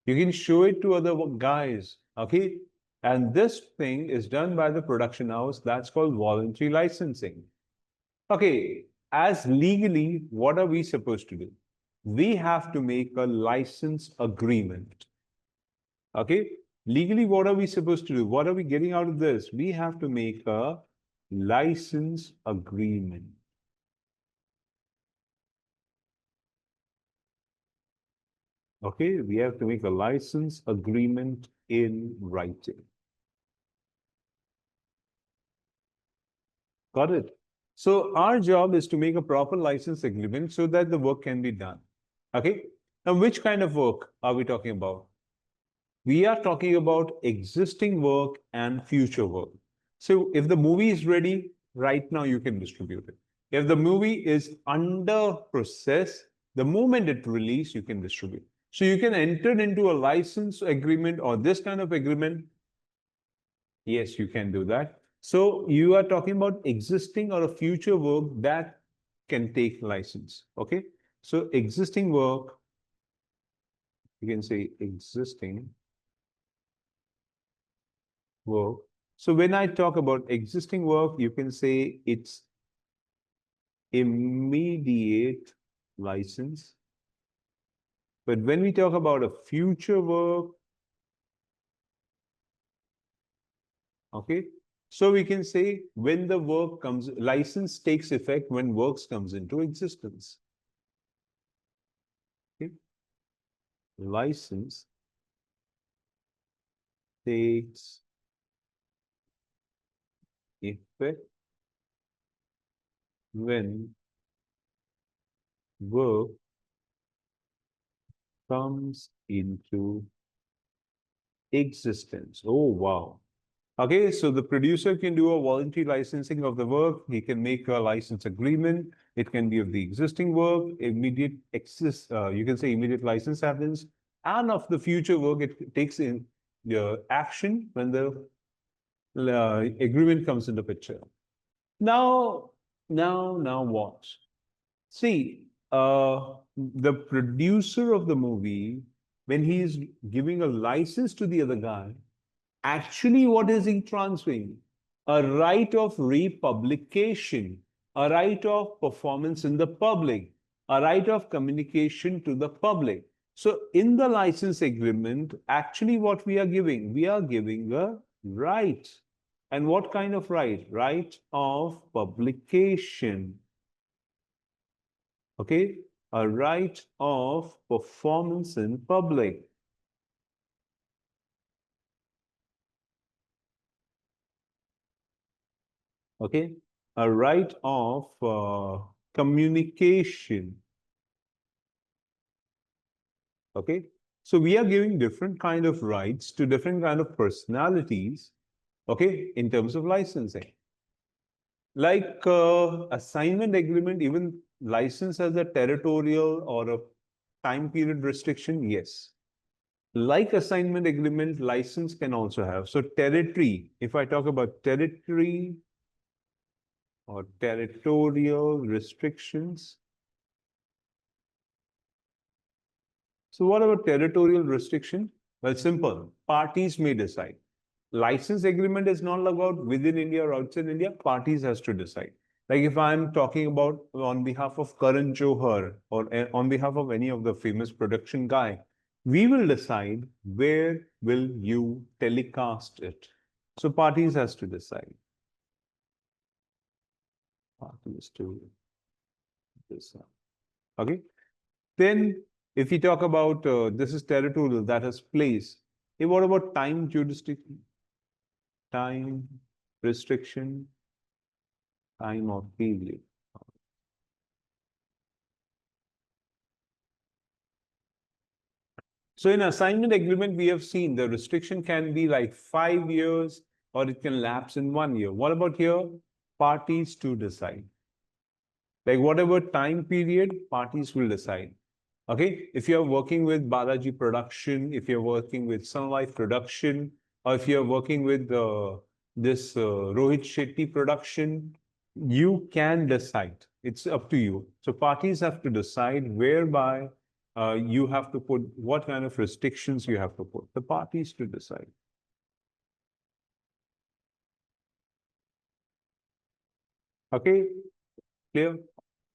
You can show it to other guys. Okay. And this thing is done by the production house. That's called voluntary licensing. Okay, as legally, what are we supposed to do? We have to make a license agreement. Okay, legally, what are we supposed to do? What are we getting out of this? We have to make a license agreement. Okay, we have to make a license agreement in writing. Got it? So our job is to make a proper license agreement so that the work can be done. Okay, now which kind of work are we talking about? We are talking about existing work and future work. So if the movie is ready, right now you can distribute it. If the movie is under process, the moment it release, you can distribute. So you can enter into a license agreement or this kind of agreement. Yes, you can do that. So you are talking about existing or a future work that can take license. Okay. So existing work, you can say existing work. So when I talk about existing work, you can say it's immediate license. But when we talk about a future work, Okay. So we can say when the work comes, license takes effect when works comes into existence. Okay. License takes effect when work comes into existence. Oh, wow. Okay, so the producer can do a voluntary licensing of the work. He can make a license agreement. It can be of the existing work, immediate access, you can say immediate license happens, and of the future work, it takes in the action when the agreement comes into picture. Now, now what? See, the producer of the movie, when he's giving a license to the other guy, actually, what is he transferring? A right of republication, a right of performance in the public, a right of communication to the public. So, in the license agreement, actually, what we are giving? We are giving a right. And what kind of right? Right of publication. Okay? A right of performance in public. Okay, a right of communication. Okay, so we are giving different kind of rights to different kind of personalities. Okay, in terms of licensing, like assignment agreement, even license as a territorial or a time period restriction. Yes, like assignment agreement, license can also have. So territory. If I talk about territory or territorial restrictions. So what about territorial restriction? Well, simple. Parties may decide. License agreement is not about within India or outside India. Parties has to decide. Like if I'm talking about on behalf of Karan Johar or on behalf of any of the famous production guy, we will decide where will you telecast it. So parties has to decide. Parties to decide. Okay. Then, if we talk about this is territorial, that has place. Hey, what about time jurisdiction? Time restriction, time or period. So, in assignment agreement, we have seen the restriction can be like 5 years or it can lapse in 1 year. What about here? Parties to decide. Like whatever time period, parties will decide. Okay, if you're working with Balaji production, if you're working with Sun Life production, or if you're working with this Rohit Shetty production, you can decide. It's up to you. So parties have to decide whereby you have to put what kind of restrictions you have to put. The parties to decide. Okay, clear?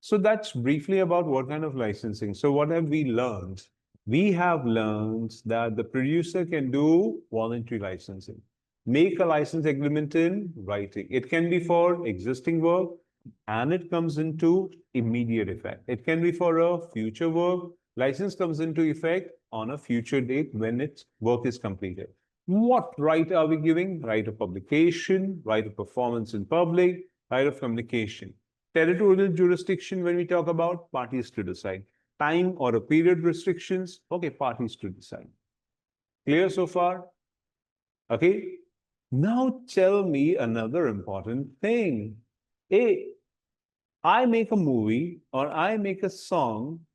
So that's briefly about what kind of licensing. So what have we learned? We have learned that the producer can do voluntary licensing. Make a license agreement in writing. It can be for existing work and it comes into immediate effect. It can be for a future work. License comes into effect on a future date when its work is completed. What right are we giving? Right of publication, right of performance in public, right of communication. Territorial jurisdiction, when we talk about parties to decide. Time or a period restrictions, okay, parties to decide. Clear so far? Okay. Now tell me another important thing. Hey, I make a movie or I make a song.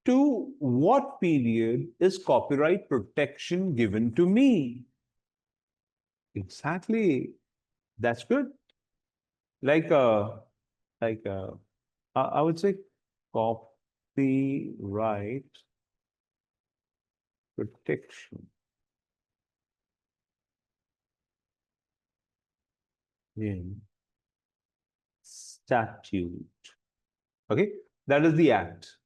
To what period is copyright protection given to me? Exactly. That's good. Like like I would say copyright protection in statute. Okay, that is the act.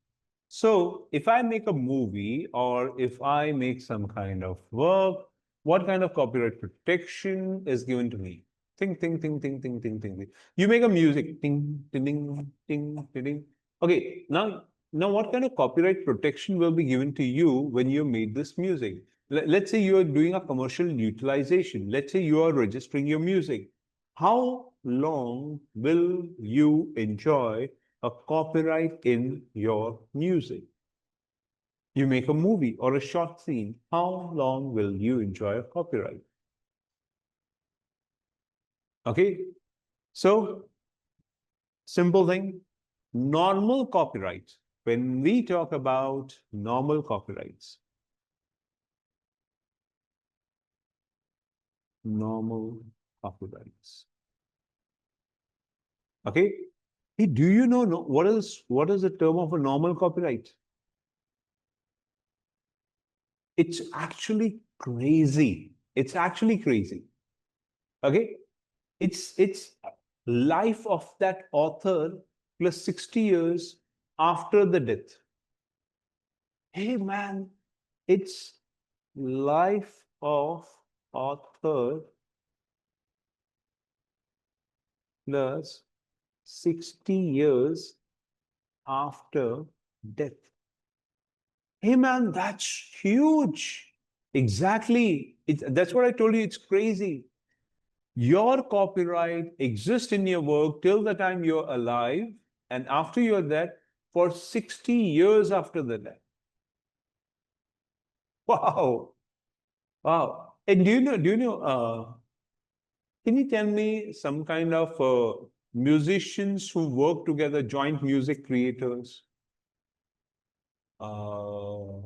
So if I make a movie or if I make some kind of work, What kind of copyright protection is given to me? Think, think, think, think, think, think, think, think. You make a music, ting, ting, ting, ting, ting, ting. Okay, now what kind of copyright protection will be given to you when you made this music? Let's say you are doing a commercial utilization. Let's say you are registering your music. How long will you enjoy a copyright in your music? You make a movie or a short scene. How long will you enjoy a copyright? Okay, so simple thing, normal copyright. When we talk about normal copyrights, normal copyrights. Okay, hey, do you know what is the term of a normal copyright? It's actually crazy. It's actually crazy. Okay, it's life of that author plus 60 years after the death. Hey man, it's life of author plus 60 years after death. Hey man, that's huge. Exactly. That's what I told you. It's crazy. Your copyright exists in your work till the time you're alive, and after you're dead, for 60 years after the death. Wow. Wow. And can you tell me some kind of musicians who work together, joint music creators? Uh,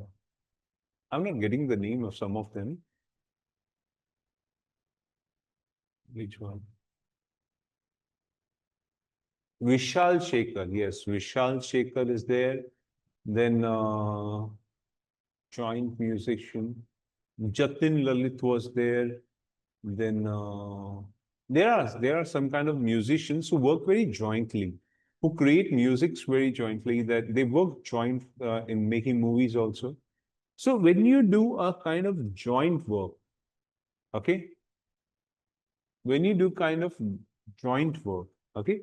I'm not getting the name of some of them. Which one? Vishal Shekhar. Yes, Vishal Shekhar is there. Then joint musician. Jatin Lalit was there. Then there are some kind of musicians who work very jointly, who create musics very jointly. That they work joint in making movies also. So when you do a kind of joint work, okay, when you do kind of joint work, okay,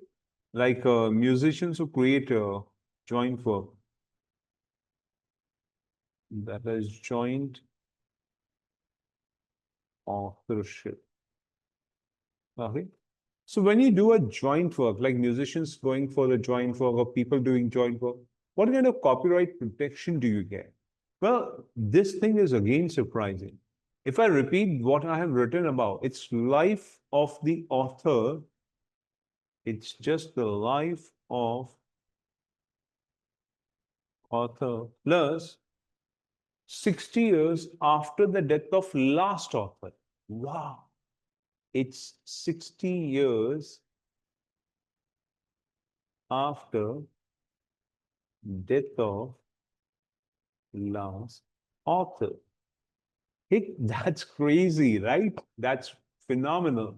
like musicians who create joint work, that is joint authorship. Okay. So when you do a joint work, like musicians going for the joint work or people doing joint work, what kind of copyright protection do you get? Well, this thing is again surprising. If I repeat what I have written about, it's life of the author. It's just the life of author plus 60 years after the death of last author. Wow. It's 60 years after death of last author. Hey, that's crazy, right? That's phenomenal.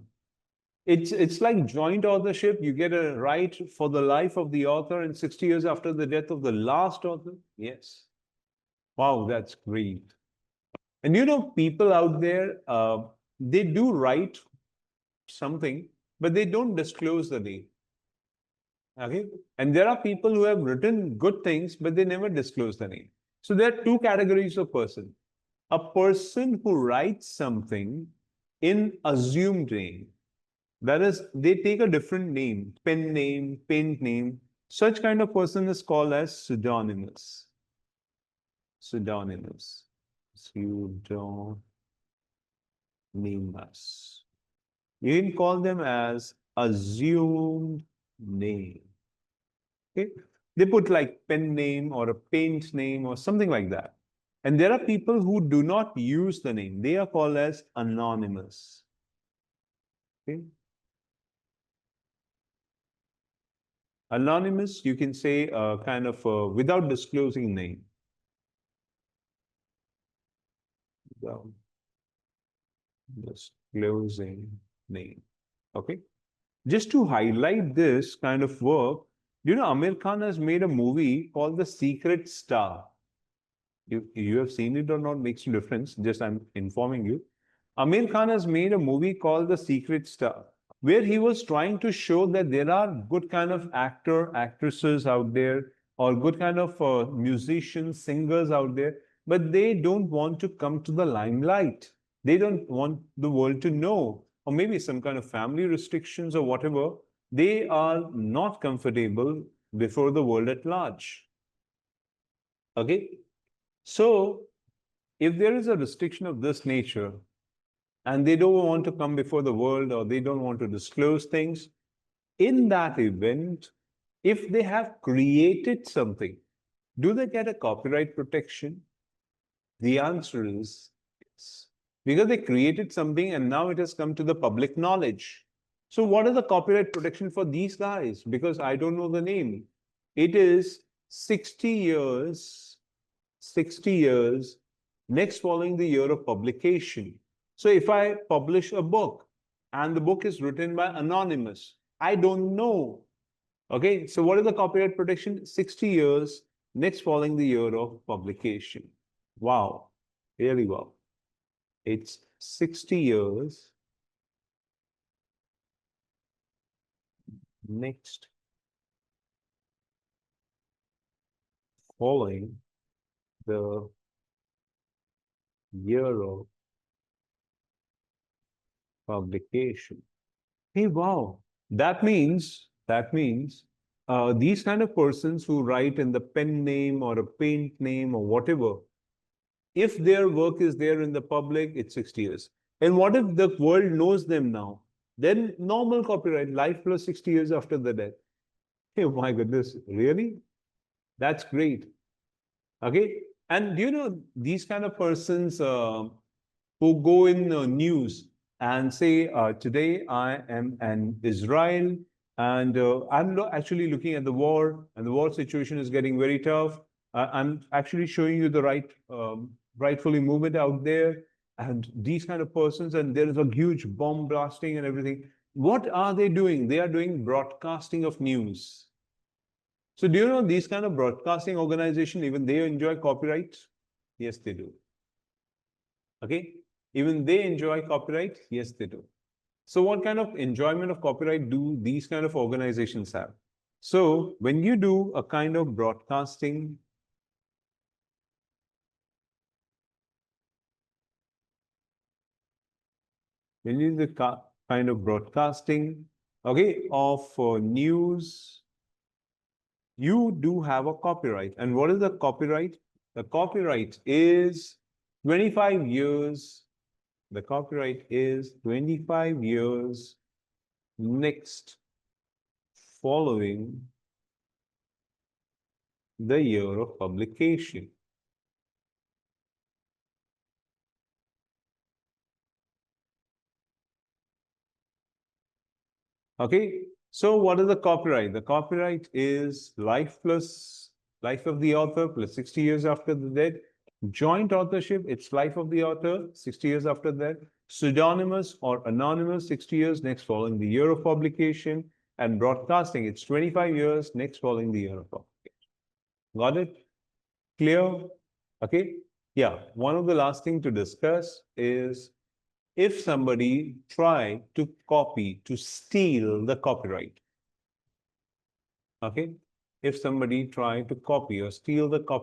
It's like joint authorship. You get a right for the life of the author and 60 years after the death of the last author. Yes. Wow, that's great. And people out there, they do write something, but they don't disclose the name. Okay. And there are people who have written good things, but they never disclose the name. So there are two categories of person. A person who writes something in assumed name. That is, they take a different name, pen name, paint name. Such kind of person is called as pseudonymous. Pseudonymous. Pseudonymous. You can call them as assumed name. Okay? They put like pen name or a paint name or something like that. And there are people who do not use the name. They are called as anonymous. Okay? Anonymous, you can say kind of without disclosing name. Without disclosing name. Okay? Just to highlight this kind of work, Amir Khan has made a movie called The Secret Star. You have seen it or not makes no difference. Just I'm informing you. Amir Khan has made a movie called The Secret Star, where he was trying to show that there are good kind of actresses out there, or good kind of musicians, singers out there, but they don't want to come to the limelight. They don't want the world to know, or maybe some kind of family restrictions or whatever. They are not comfortable before the world at large. Okay? So, if there is a restriction of this nature, and they don't want to come before the world or they don't want to disclose things, in that event, if they have created something, do they get a copyright protection? The answer is yes. Because they created something and now it has come to the public knowledge. So, what is the copyright protection for these guys? Because I don't know the name. It is 60 years, 60 years, next following the year of publication. So, if I publish a book and the book is written by anonymous, I don't know. Okay, so what is the copyright protection? 60 years, next following the year of publication. Wow, really wow. It's 60 years next following the year of publication. Hey, wow. That means these kind of persons who write in the pen name or a paint name or whatever, if their work is there in the public, it's 60 years. And what if the world knows them now? Then normal copyright, life plus 60 years after the death. Oh my goodness, really? That's great. Okay. And do you know these kind of persons who go in news and say, today I am in Israel and I'm actually looking at the war and the war situation is getting very tough. I'm actually showing you the rightfully movement out there and these kind of persons, and there is a huge bomb blasting and everything. What are they doing? They are doing broadcasting of news. So do you know these kind of broadcasting organization, even they enjoy copyright? Yes, they do. Okay. Even they enjoy copyright? Yes, they do. So what kind of enjoyment of copyright do these kind of organizations have? So when you do a kind of broadcasting, when you do the kind of broadcasting, okay, of news, you do have a copyright. And what is the copyright? The copyright is 25 years. The copyright is 25 years next following the year of publication. Okay, so what is the copyright? The copyright is life of the author plus 60 years after the death. Joint authorship, it's life of the author, 60 years after that. Pseudonymous or anonymous, 60 years next following the year of publication. And broadcasting, it's 25 years next following the year of publication. Got it? Clear? Okay. Yeah. One of the last thing to discuss is if somebody try to copy, to steal the copyright. Okay. If somebody try to copy or steal the copyright,